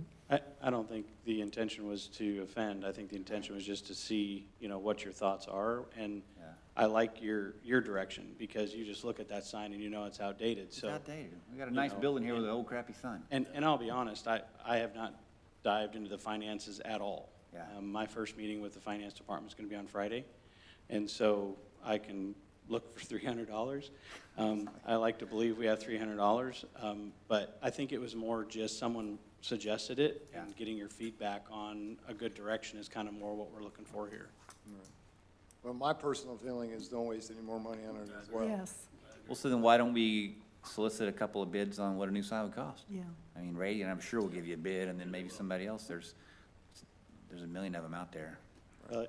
I don't think the intention was to offend. I think the intention was just to see, what your thoughts are. And Yeah. I like your direction, because you just look at that sign and you know it's outdated, It's so. outdated. We got a nice building here with an old crappy sign. And I'll be honest, I have not dived into the finances at all. Yeah. My first meeting with the finance department is going to be on Friday, and so I can look for $300. I like to believe we have $300, but I think it was more just someone suggested it, Yeah. and getting your feedback on a good direction is kind of more what we're looking for here. Well, my personal feeling is don't waste any more money on it as well. Yes, Well, so then why don't we solicit a couple of bids on what a new sign would cost? yeah. I mean, Radian, I'm sure will give you a bid, and then maybe somebody else. There's a million of them out there.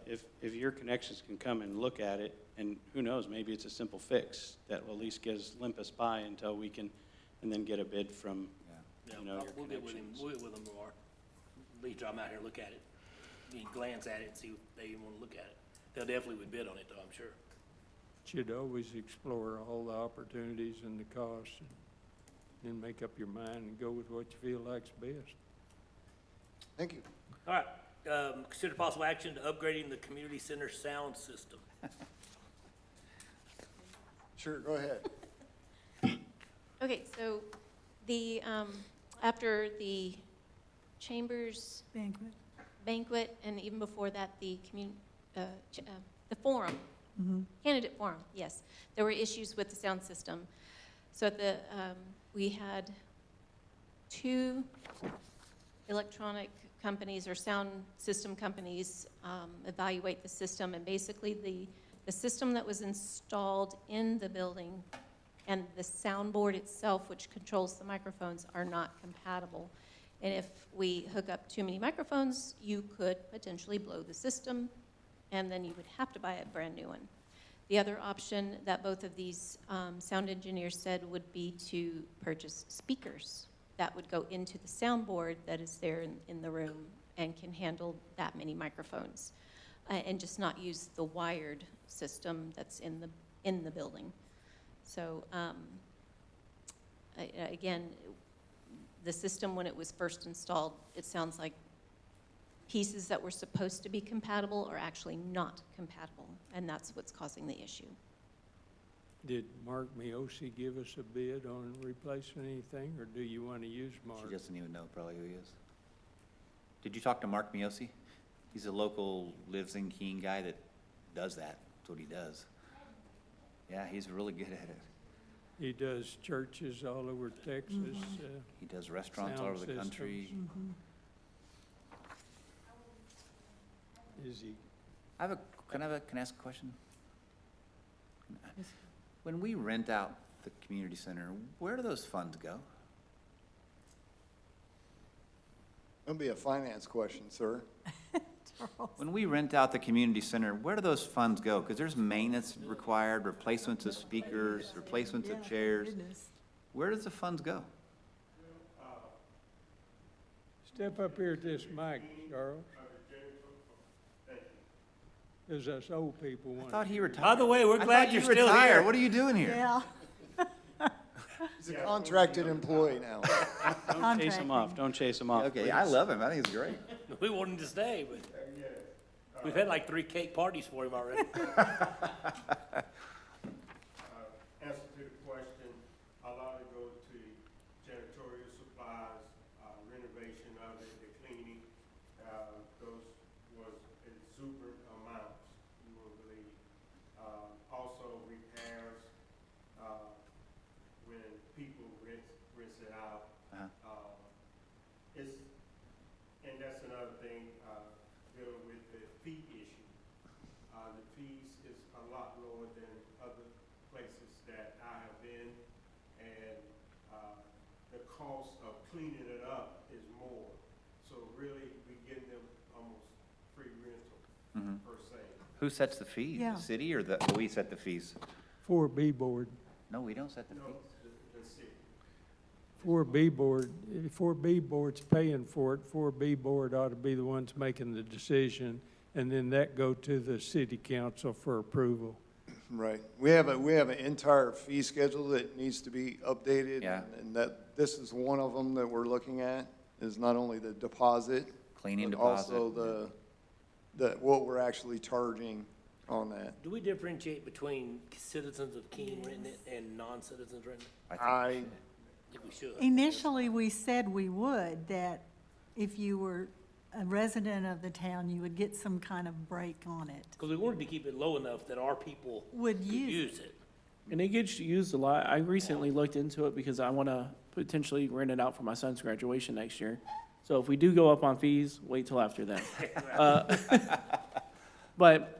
If your connections can come and look at it, and who knows, maybe it's a simple fix that will at least get us limp us by until we can, and then get a bid from, Yeah, your we'll get with him, connections. we'll get with him more. At least drive 'em out here, look at it. You can glance at it and see if they even want to look at it. They'll definitely would bid on it though, I'm sure. Should always explore all the opportunities and the costs, and then make up your mind and go with what you feel like's best. Thank you. All right, consider possible action to upgrading the community center sound system. Sure, go ahead. Okay, so the, after the Chambers banquet, and even before that, the forum, candidate forum, yes, there were issues with the sound system. So at the, we had 2 electronic companies or sound system companies evaluate the system, and basically the system that was installed in the building and the soundboard itself, which controls the microphones, are not compatible. And if we hook up too many microphones, you could potentially blow the system, and then you would have to buy a brand new one. The other option that both of these sound engineers said would be to purchase speakers that would go into the soundboard that is there in the room and can handle that many microphones. and just not use the wired system that's in the building. So, again, the system, when it was first installed, it sounds like pieces that were supposed to be compatible are actually not compatible, and that's what's causing the issue. Did Mark Miosi give us a bid on replacing anything, or do you want to use Mark? She doesn't even know probably who he is. Did you talk to Mark Miosi? He's a local, lives in Keene guy that does that. That's what he does. Yeah, he's really good at it. He does churches all over Texas. He does restaurants all Sound over the country. systems. Is he? Can I ask a question? When we rent out the community center, where do those funds go? That'll be a finance question, sir. Charles. When we rent out the community center, where do those funds go? Because there's maintenance required, replacements of speakers, replacements of Yeah, chairs. goodness. Where does the funds go? Step up here at this mic, Charles. Because us old people I want. thought he retired. By the way, we're I glad thought you're you still retired. here. What are you doing here? Yeah, He's a contracted employee now. Don't chase them off, don't chase them off. Okay, please. I love him. I think he's great. We want him to stay, but we've had like 3 cake parties for him already. Answer to the question, a lot of it goes to janitorial supplies, renovation of it, the cleaning. Those was exuberant amounts, you won't believe. Also repairs, when people rinse it out. Uh-huh. And that's another thing, dealing with the fee issue. The fees is a lot lower than other places that I have been, and, the cost of cleaning it up is more. So really, we give them almost free rental per se. Who sets the fees? Yeah. The city or we set the fees? 4B board. No, we don't set the No, fees. the city. 4B board, 4B board's paying for it, 4B board ought to be the ones making the decision, and then that go to the city council for approval. Right. We have an entire fee schedule that needs to be updated. Yeah. And this is one of them that we're looking at, is not only the deposit. Cleaning but deposit. also what we're actually charging on that. Do we differentiate between citizens of Keene renting it and non-citizens renting it? I, I think we should. initially, we said we would, that if you were a resident of the town, you would get some kind of break on it. Because we wanted to keep it low enough that our people Would could use use it. And it gets used a lot. I recently looked into it because I want to potentially rent it out for my son's graduation next year. So if we do go up on fees, wait till after then. But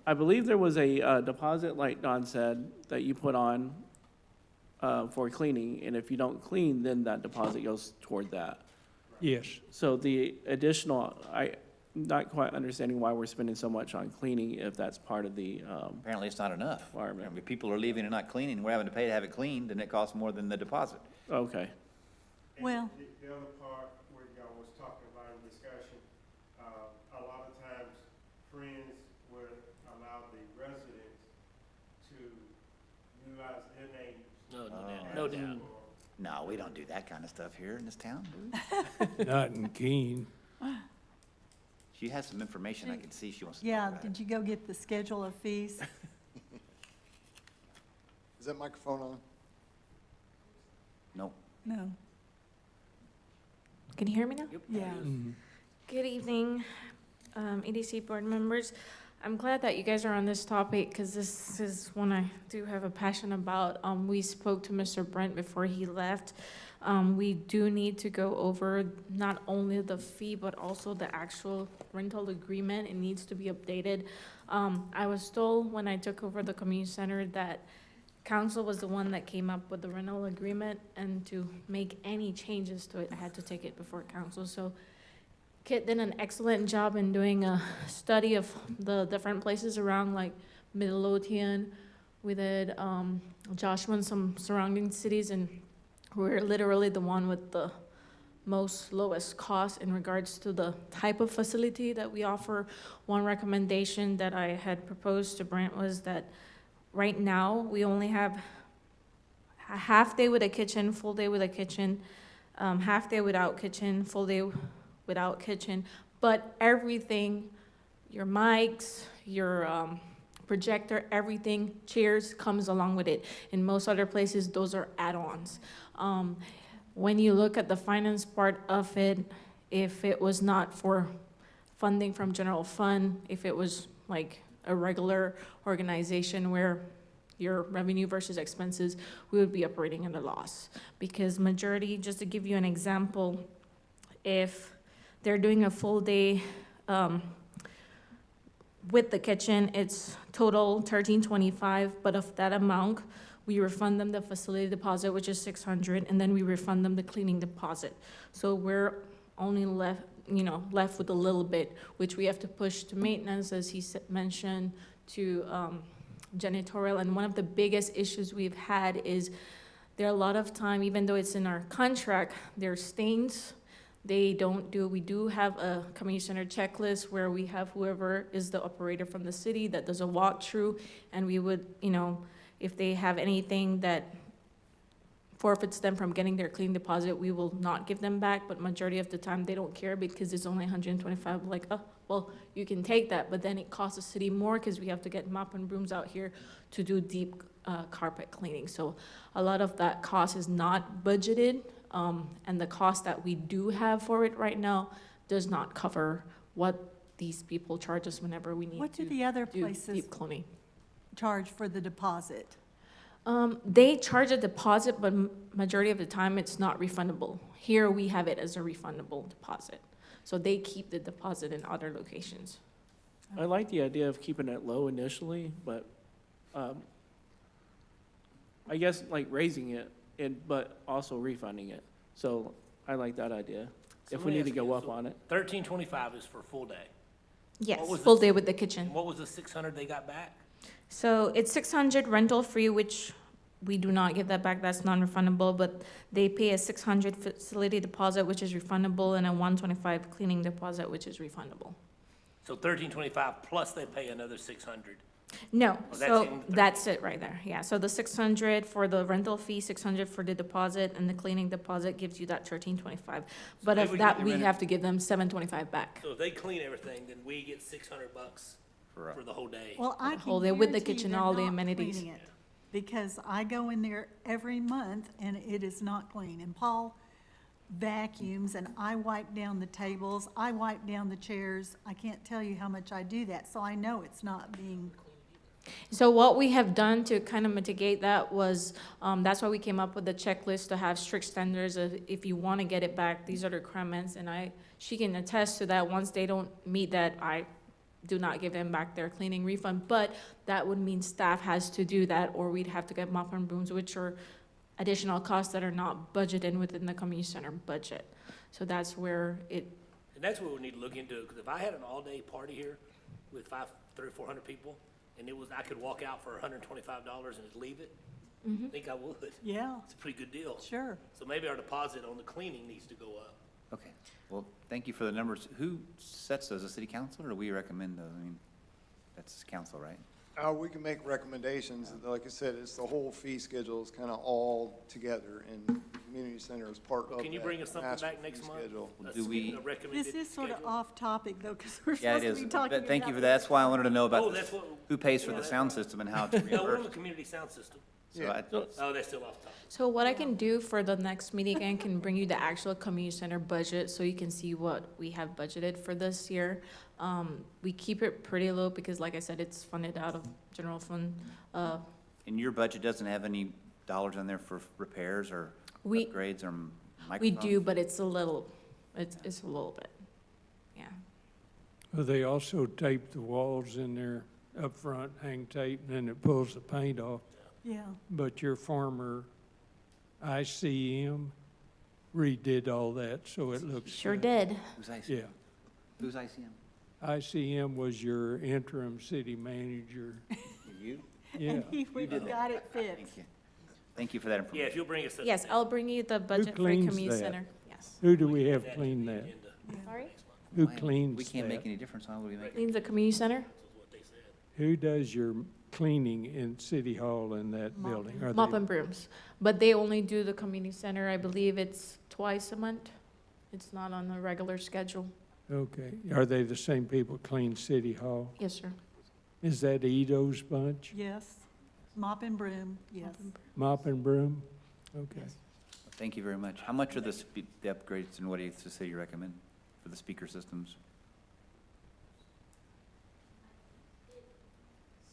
I believe there was a deposit, like Don said, that you put on for cleaning, and if you don't clean, then that deposit goes toward that. Yes. So the additional, I'm not quite understanding why we're spending so much on cleaning if that's part of the, Apparently, it's not enough. Requirement. I mean, people are leaving and not cleaning. We're having to pay to have it cleaned, and it costs more than the deposit. okay. And Well- The other part where y'all was talking about in discussion, a lot of times friends would allow the residents to utilize their names. No doubt. No, we don't do that kind of stuff here in this town, do we? Not in Keene. She has some information I can see she wants to talk Yeah, about. did you go get the schedule of fees? is that microphone on? Nope. No, Can you hear me now? yeah. Good evening, EDC board members. I'm glad that you guys are on this topic because this is one I do have a passion about. We spoke to Mr. Brent before he left. We do need to go over not only the fee, but also the actual rental agreement. It needs to be updated. I was told when I took over the community center that council was the one that came up with the rental agreement, and to make any changes to it, I had to take it before council. So Kit did an excellent job in doing a study of the different places around, like Midlothian. We did Joshua and some surrounding cities, and we're literally the one with the most lowest cost in regards to the type of facility that we offer. One recommendation that I had proposed to Brent was that right now, we only have a half day with a kitchen, full day with a kitchen, half day without kitchen, full day without kitchen, but everything, your mics, your projector, everything, chairs comes along with it. In most other places, those are add-ons. When you look at the finance part of it, if it was not for funding from general fund, if it was like a regular organization where your revenue versus expenses, we would be operating at a loss. Because majority, just to give you an example, if they're doing a full day with the kitchen, it's total $13.25, but of that amount, we refund them the facility deposit, which is $600, and then we refund them the cleaning deposit. So we're only left with a little bit, which we have to push to maintenance, as he mentioned, to janitorial. And one of the biggest issues we've had is there are a lot of time, even though it's in our contract, there are stains. We do have a community center checklist where we have whoever is the operator from the city that does a walkthrough, and we would, if they have anything that forfeits them from getting their clean deposit, we will not give them back, but majority of the time, they don't care because it's only $125, like, oh, well, you can take that, but then it costs the city more because we have to get mop and brooms out here to do deep carpet cleaning. So a lot of that cost is not budgeted, and the cost that we do have for it right now does not cover what these people charge us whenever we need What do to the other do places deep cleaning. charge for the deposit? They charge a deposit, but majority of the time, it's not refundable. Here, we have it as a refundable deposit. So they keep the deposit in other locations. I like the idea of keeping it low initially, but I guess like raising it but also refunding it. So I like that idea, So if let we me need to ask you go this. up on it. $13.25 is for a full day. Yes, What was full the- day with the kitchen. And what was the 600 they got back? So it's 600 rental free, which we do not give that back, that's non-refundable, but they pay a 600 facility deposit, which is refundable, and a 125 cleaning deposit, which is refundable. So $13.25 plus they pay another 600. No, Oh, that's so in the that's it right there, yeah. So the 600 for the rental fee, 600 for the deposit, and the cleaning deposit gives you that 13.25. But they of would that, get the we renter- have to give them 725 back. So if they clean everything, then we get $600 for the whole day. Well, I the can whole day with the guarantee kitchen, they're all the not amenities. cleaning it, because I go in there every month and it is not clean. And Paul vacuums and I wipe down the tables, I wipe down the chairs. I can't tell you how much I do that, so I know it's not being, So what we have done to kind of mitigate that was, that's why we came up with the checklist to have strict standards of if you want to get it back, these are the requirements. And she can attest to that. Once they don't meet that, I do not give them back their cleaning refund. But that would mean staff has to do that, or we'd have to get mop and brooms, which are additional costs that are not budgeted within the community center budget. So that's where it, And that's what we need to look into, because if I had an all-day party here with 300 or 400 people, and I could walk out for $125 and just leave it, I think I would. yeah, It's a pretty good deal. sure. So maybe our deposit on the cleaning needs to go up. Okay, well, thank you for the numbers. Who sets those, the city council, or do we recommend those? I mean, that's council, right? We can make recommendations. Like I said, it's the whole fee schedule is kind of all together, and the community center is part of that Can you bring us something master back fee next month? schedule. Do we- A recommended This is sort of schedule? off topic though, because we're Yeah, it supposed to is. be talking But thank you about for that. That's why I wanted to know Oh, about that's what. who pays for yeah, the that's sound fine. system and how it's No, we're on the reimbursed. community sound system. So I- Oh, that's still off topic. so what I can do for the next meeting, I can bring you the actual community center budget so you can see what we have budgeted for this year. We keep it pretty low because like I said, it's funded out of general fund. And your budget doesn't have any dollars on there for repairs or We, upgrades or microphones? we do, but it's a little bit, yeah. Well, they also tape the walls in there up front, hang tape, and then it pulls the paint off. Yeah, But your former ICM redid all that, so it looks Sure good. did. Who's ICM? Yeah. Who's ICM? ICM was your interim city manager. You? Yeah. and he went and got it Thank fixed. you. Thank you for that Yeah, information. if you'll bring us. Yes, I'll bring you the budget for cleans community that? center, yes. Who do we have clean that? Sorry? Who Why- cleans We can't make that? any difference, huh? What do we make? Cleans the community center? Who does your cleaning in City Hall in that building? Are Mop they- and brooms. But they only do the community center, I believe it's twice a month. It's not on a regular schedule. Okay. Are they the same people clean City Hall? Yes, sir. Is that Edo's bunch? Yes. Mop and broom, yes. Mop and broom? Okay. Thank you very much. How much are the upgrades and what do you say you recommend for the speaker systems?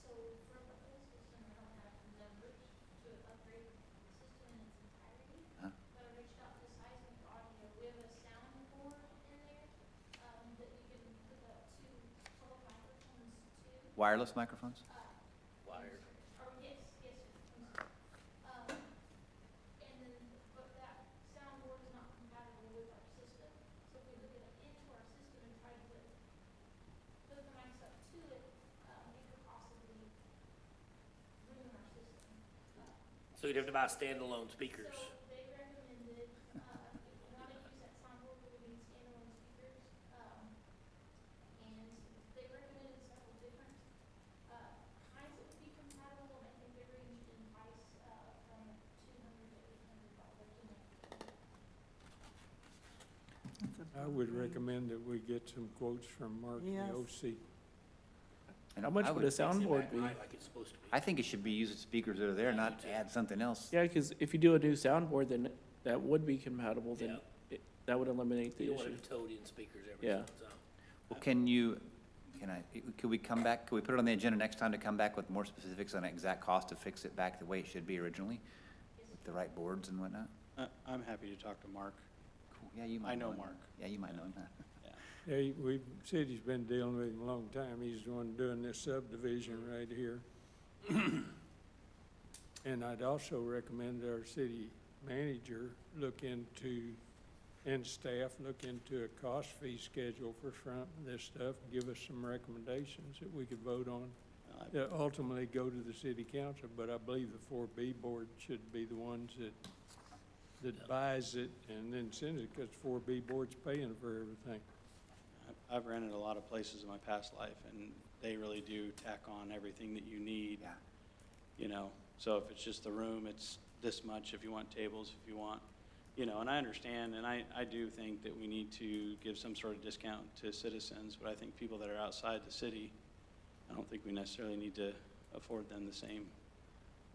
So for the whole system, I don't have the numbers to upgrade the system in its entirety. Huh? But I reached out to Seismic Audio. We have a soundboard in there, that you can hook up to 12 microphones to. Wireless microphones? Wired. Or yes, yes, sir. I'm sorry. And then, but that soundboard is not compatible with our system. So if we hook it into our system and try to hook the mics up to it, it could possibly ruin our system. So you'd have to buy standalone speakers. So they recommended, if we want to use that soundboard, we would need standalone speakers. And they recommended several different, kinds that would be compatible, and I think they ranged in price, from $200 to $800 I would recommend that we get some quotes from Mark, the Yes. OC. And How much I would a soundboard be? Like it's supposed to be. I think it should be using speakers that are there, not add something else. Yeah, because if you do a new soundboard, then that would be compatible, then Yeah. that would eliminate the You don't want issue. to toad in speakers every Yeah. single time. Well, could we come back, could we put it on the agenda next time to come back with more specifics on exact cost to fix it back the way it should be originally? With the right boards and whatnot? I'm happy to talk to Mark. Cool, yeah, you might I know him. Mark. Yeah, you might know him. Yeah, city's been dealing with him a long time. He's the one doing this subdivision right here. And I'd also recommend our city manager look into, and staff, look into a cost fee schedule for this stuff, give us some recommendations that we could vote on. That ultimately go to the city council, but I believe the 4B board should be the ones that buys it and then sends it, because 4B board's paying for everything. I've rented a lot of places in my past life, and they really do tack on everything that you need. Yeah. You know, so if it's just the room, it's this much. If you want tables, if you want, you know, and I understand, and I do think that we need to give some sort of discount to citizens, but I think people that are outside the city, I don't think we necessarily need to afford them the same.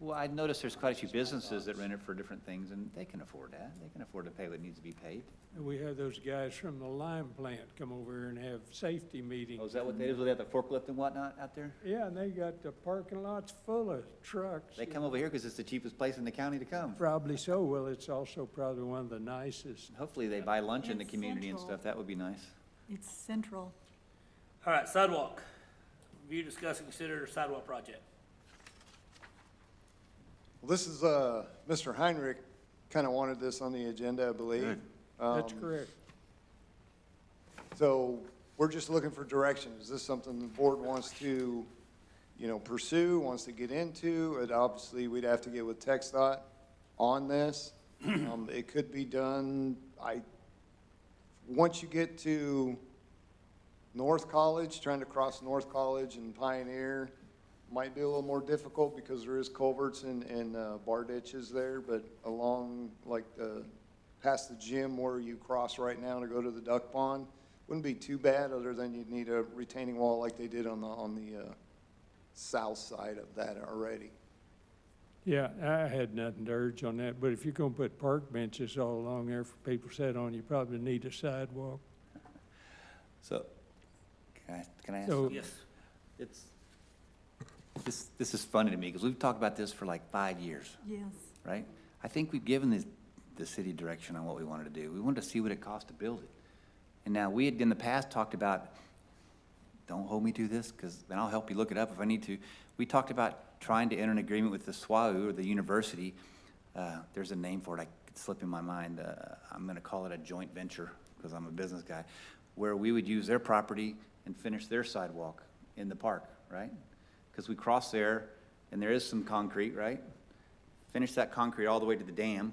Well, I noticed there's quite a few businesses that rent it for different things, and they can afford that. They can afford to pay what needs to be paid. And we have those guys from the lime plant come over here and have safety meetings. Oh, is that what they do? They have the forklift and whatnot out there? Yeah, and they got the parking lots full of trucks. They come over here because it's the cheapest place in the county to come. Probably so. Well, it's also probably one of the nicest. Hopefully they buy lunch in the It's community and central. stuff. That would be nice. It's central. All right, sidewalk. Review, discuss, and consider sidewalk project. Well, this is, Mr. Heinrich kind of wanted this on the agenda, I believe. Good. That's Um, correct. So we're just looking for direction. Is this something the board wants to, pursue, wants to get into? And obviously, we'd have to get with TxDOT on this. It could be done, once you get to North College, trying to cross North College and Pioneer, might be a little more difficult because there is culverts and bar ditches there, but along past the gym where you cross right now to go to the duck pond, wouldn't be too bad, other than you'd need a retaining wall like they did on the south side of that already. Yeah, I had nothing to urge on that, but if you're gonna put park benches all along there for people to sit on, you probably need a sidewalk. So, can I ask? So- Yes. This is funny to me because we've talked about this for like 5 years, Yes. right? I think we've given the city direction on what we wanted to do. We wanted to see what it cost to build it. And now we had in the past talked about, don't hold me to this because then I'll help you look it up if I need to. We talked about trying to enter an agreement with the SWAU or the university. There's a name for it, it's slipping my mind. I'm going to call it a joint venture because I'm a business guy, where we would use their property and finish their sidewalk in the park, right? Because we cross there and there is some concrete, right? Finish that concrete all the way to the dam,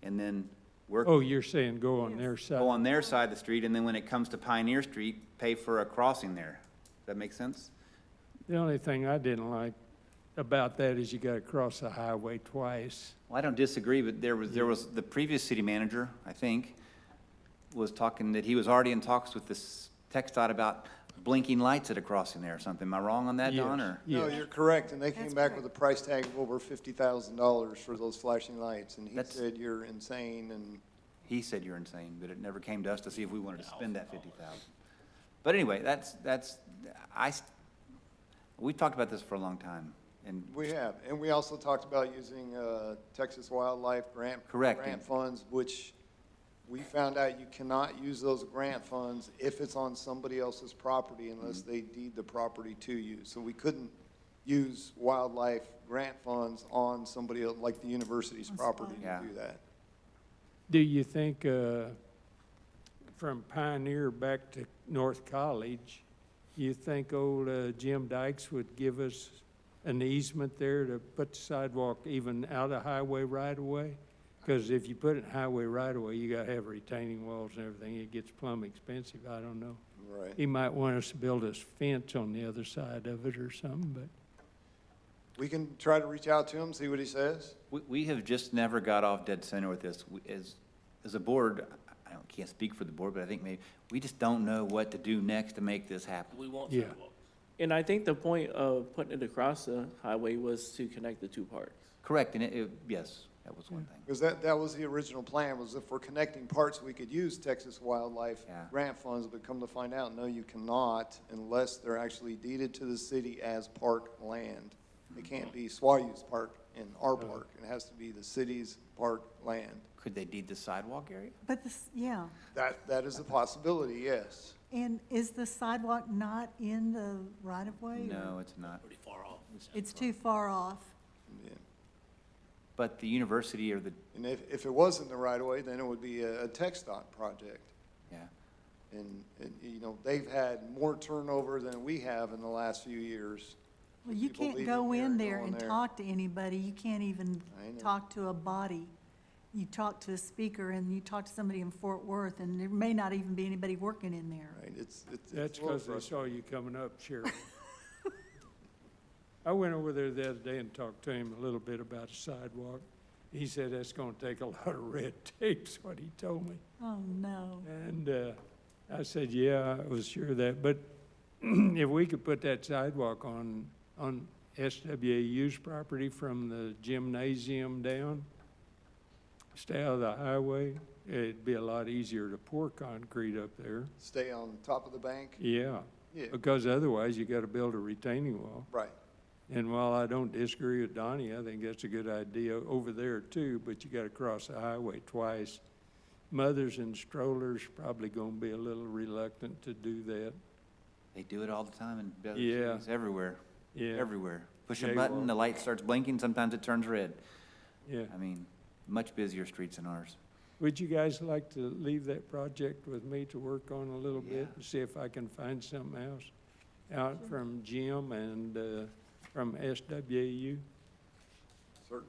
and then work, Oh, you're saying go on their side? go on their side of the street, and then when it comes to Pioneer Street, pay for a crossing there. Does that make sense? The only thing I didn't like about that is you gotta cross the highway twice. Well, I don't disagree, but there was, the previous city manager, I think, was talking that he was already in talks with this TxDOT about blinking lights at a crossing there or something. Am I wrong on that, Don, Yes. or? No, Yes. you're correct, and they came That's back correct. with a price tag of over $50,000 for those flashing lights, and he That's- said you're insane, and He said you're insane, but it never came to us to see if we wanted to spend that 50,000. But anyway, we've talked about this for a long time, and we have. And we also talked about using Texas Wildlife grant Correct. grant funds, which we found out you cannot use those grant funds if it's on somebody else's property unless Mm-hmm. they deed the property to you. So we couldn't use wildlife grant funds on somebody else, like the university's On property Yeah. to do that. Do you think, from Pioneer back to North College, you think old Jim Dykes would give us an easement there to put the sidewalk even out of highway right away? Because if you put it in highway right away, you gotta have retaining walls and everything. It gets plumb expensive. I don't know. Right. He might want us to build a fence on the other side of it or something, but We can try to reach out to him, see what he says. we have just never got off dead center with this. As a board, can't speak for the board, but I think maybe, we just don't know what to do next to make this happen. We want Yeah. sidewalks. And I think the point of putting it across the highway was to connect the two parks. Correct, and yes, that was one thing. Because that was the original plan, was if we're connecting parts, we could use Texas Wildlife Yeah. grant funds, but come to find out, no, you cannot unless they're actually deeded to the city as park land. It can't be Swayu's park in our park. It has to be the city's park land. Could they deed the sidewalk area? But this, yeah, That is a possibility, yes. and is the sidewalk not in the right-of-way? or- No, it's not. Pretty far off. It's too far off. Yeah. But the university or the, And if it wasn't the right of way, then it would be a TxDOT project. yeah, And, you know, they've had more turnover than we have in the last few years. Well, you People can't leaving go here in and there going and there. talk to anybody. You can't even I know. talk to a body. You talk to a speaker and you talk to somebody in Fort Worth, and there may not even be anybody working in there. Right, it's that's a little because they frustrating. saw you coming up, Cheryl. I went over there the other day and talked to him a little bit about a sidewalk. He said that's gonna take a lot of red tape's what he told me. Oh, no. And I said, yeah, I was sure of that, but if we could put that sidewalk on SWAU's property from the gymnasium down, stay out of the highway, it'd be a lot easier to pour concrete up there. Stay on top of the bank? Yeah, Yeah, because otherwise you gotta build a retaining wall. right. And while I don't disagree with Donnie, I think that's a good idea over there too, but you gotta cross the highway twice. Mothers and strollers probably gonna be a little reluctant to do that. they do it all the time in other Yeah. cities, everywhere, Yeah, everywhere. Push a Jaywalk. button, the light starts blinking, sometimes it turns red. yeah. I mean, much busier streets than ours. Would you guys like to leave that project with me to work on a little bit Yeah. and see if I can find something else out from Jim and from SWAU? Certain.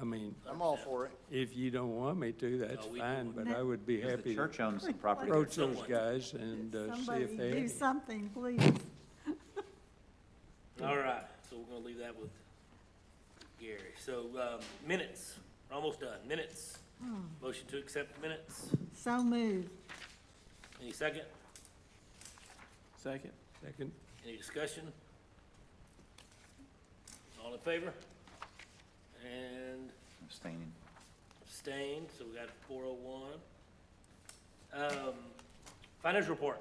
I mean, I'm all for it. if you don't want me to, that's No, we fine, but I would be Because happy the to church owns some property. approach those guys and see Somebody if they do have. something, please. All right, so we're gonna leave that with Gary. So, minutes, we're almost done. Minutes. Motion to accept minutes. So moved. Any second? Second? Second, Any discussion? All in favor? And Abstaining. abstained, so we got 401. Financial report.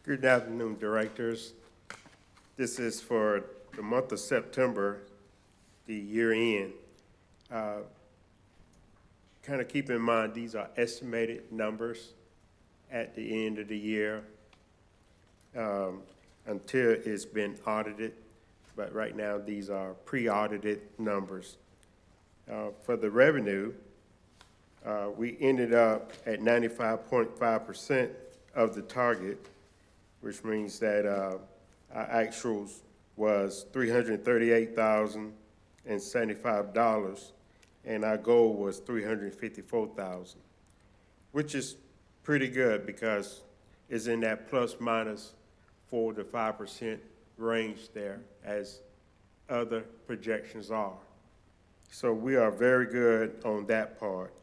Good afternoon, directors. This is for the month of September, the year end. Kind of keep in mind, these are estimated numbers at the end of the year until it's been audited. But right now, these are pre-audited numbers. For the revenue, we ended up at 95.5% of the target. which means that our actuals was $338,075, and our goal was $354,000, which is pretty good because it's in that plus minus 4 to 5% range there, as other projections are. So we are very good on that part.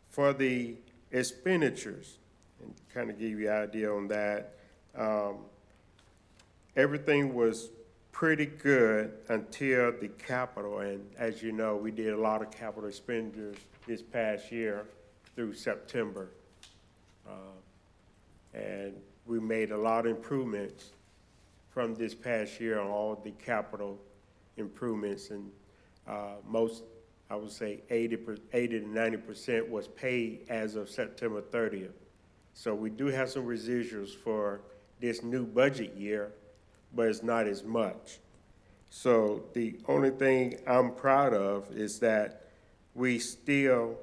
For the expenditures, and kind of give you an idea on that, everything was pretty good until the capital, and as you know, we did a lot of capital expenditures this past year through September. And we made a lot of improvements from this past year on all the capital improvements, and most, I would say 80 to 90% was paid as of September 30th. So we do have some residuals for this new budget year, but it's not as much. So the only thing I'm proud of is that we still,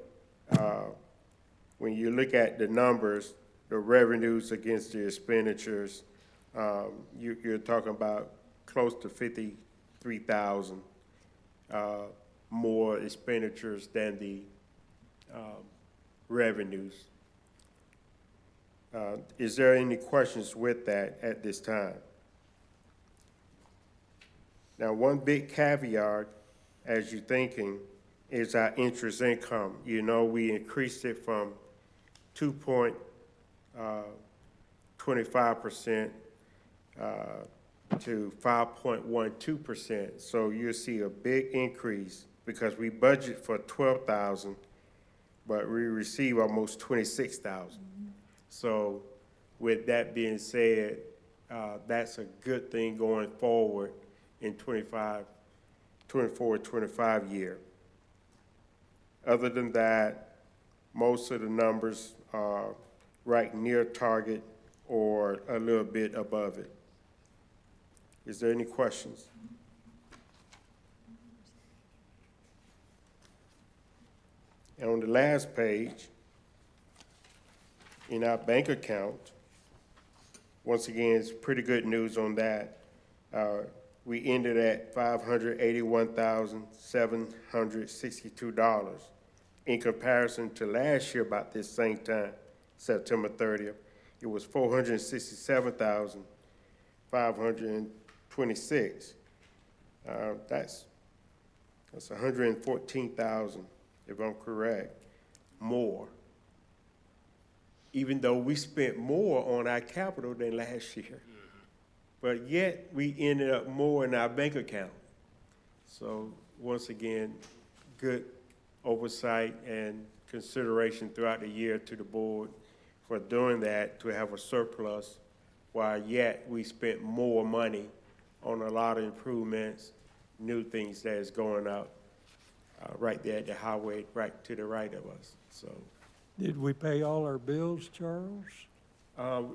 when you look at the numbers, the revenues against the expenditures, you're talking about close to 53,000 more expenditures than the revenues. Is there any questions with that at this time? Now, one big caveat, as you're thinking, is our interest income. You know, we increased it from 2.25% to 5.12%. So you'll see a big increase because we budget for 12,000, but we receive almost 26,000. So with that being said, that's a good thing going forward in 24-25 year. Other than that, most of the numbers are right near target or a little bit above it. Is there any questions? And on the last page, in our bank account, once again, it's pretty good news on that. We ended at $581,762. In comparison to last year about this same time, September 30th, it was $467,526. That's 114,000, if I'm correct, more. Even though we spent more on our capital than last year. But yet, we ended up more in our bank account. So, once again, good oversight and consideration throughout the year to the board for doing that, to have a surplus, while yet we spent more money on a lot of improvements, new things that is going up right there at the highway, right to the right of us, so. Did we pay all our bills, Charles?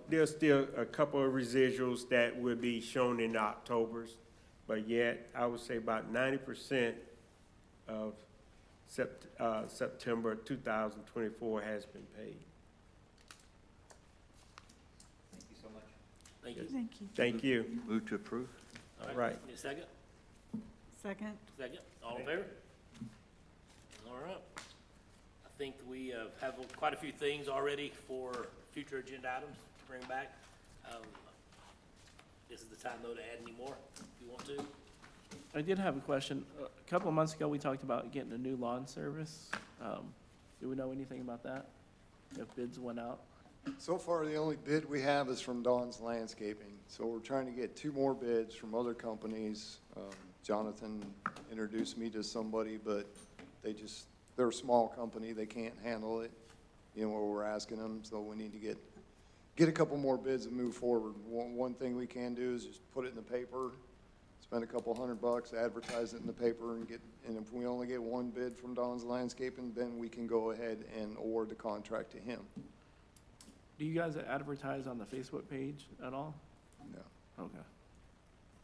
There's still a couple of residuals that will be shown in October's, but yet I would say about 90% of September 2024 has been paid. Thank you so much. Thank you. Thank you. Thank you. Move to approve? All Right. Need a second? Second. Second, all in favor? All right. I think we have quite a few things already for future agenda items to bring back. This is the time though to add any more if you want to. I did have a question. A couple of months ago, we talked about getting a new lawn service. Do we know anything about that? If bids went out? So far, the only bid we have is from Dawn's Landscaping. So we're trying to get 2 more bids from other companies. Jonathan introduced me to somebody, but they're a small company. They can't handle it, you know, what we're asking them. So we need to get a couple more bids and move forward. One thing we can do is just put it in the paper, spend a couple $100, advertise it in the paper, and if we only get 1 bid from Dawn's Landscaping, then we can go ahead and award the contract to him. Do you guys advertise on the Facebook page at all? No. Okay.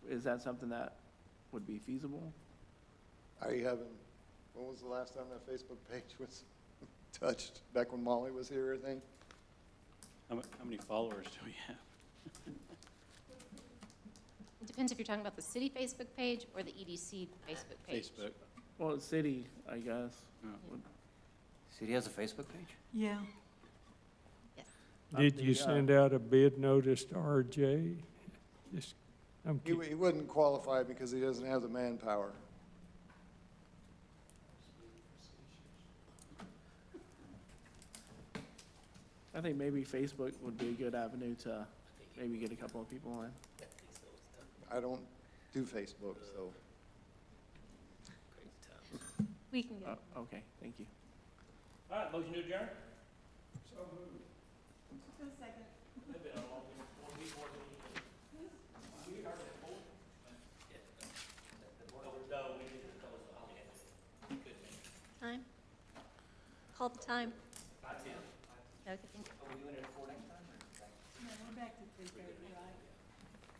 Is that something that would be feasible? When was the last time that Facebook page was touched? Back when Molly was here, I think? How many followers do we have? It depends if you're talking about the city Facebook page or the EDC Facebook page. Facebook. Well, it's city, I guess. City has a Facebook page? Yeah. Yes. Did the, you send out a bid notice to RJ? Just, I'm He, he wouldn't qualify because he doesn't have the manpower. I think maybe Facebook would be a good avenue to maybe get a couple of people in. I don't do Facebook, so. We can go. Okay, thank you. All right, motion to adjourn? Time? Call the time. 5:10. Okay, thank you. Are we doing it at 4 next time? No, we're back to 3:30, right?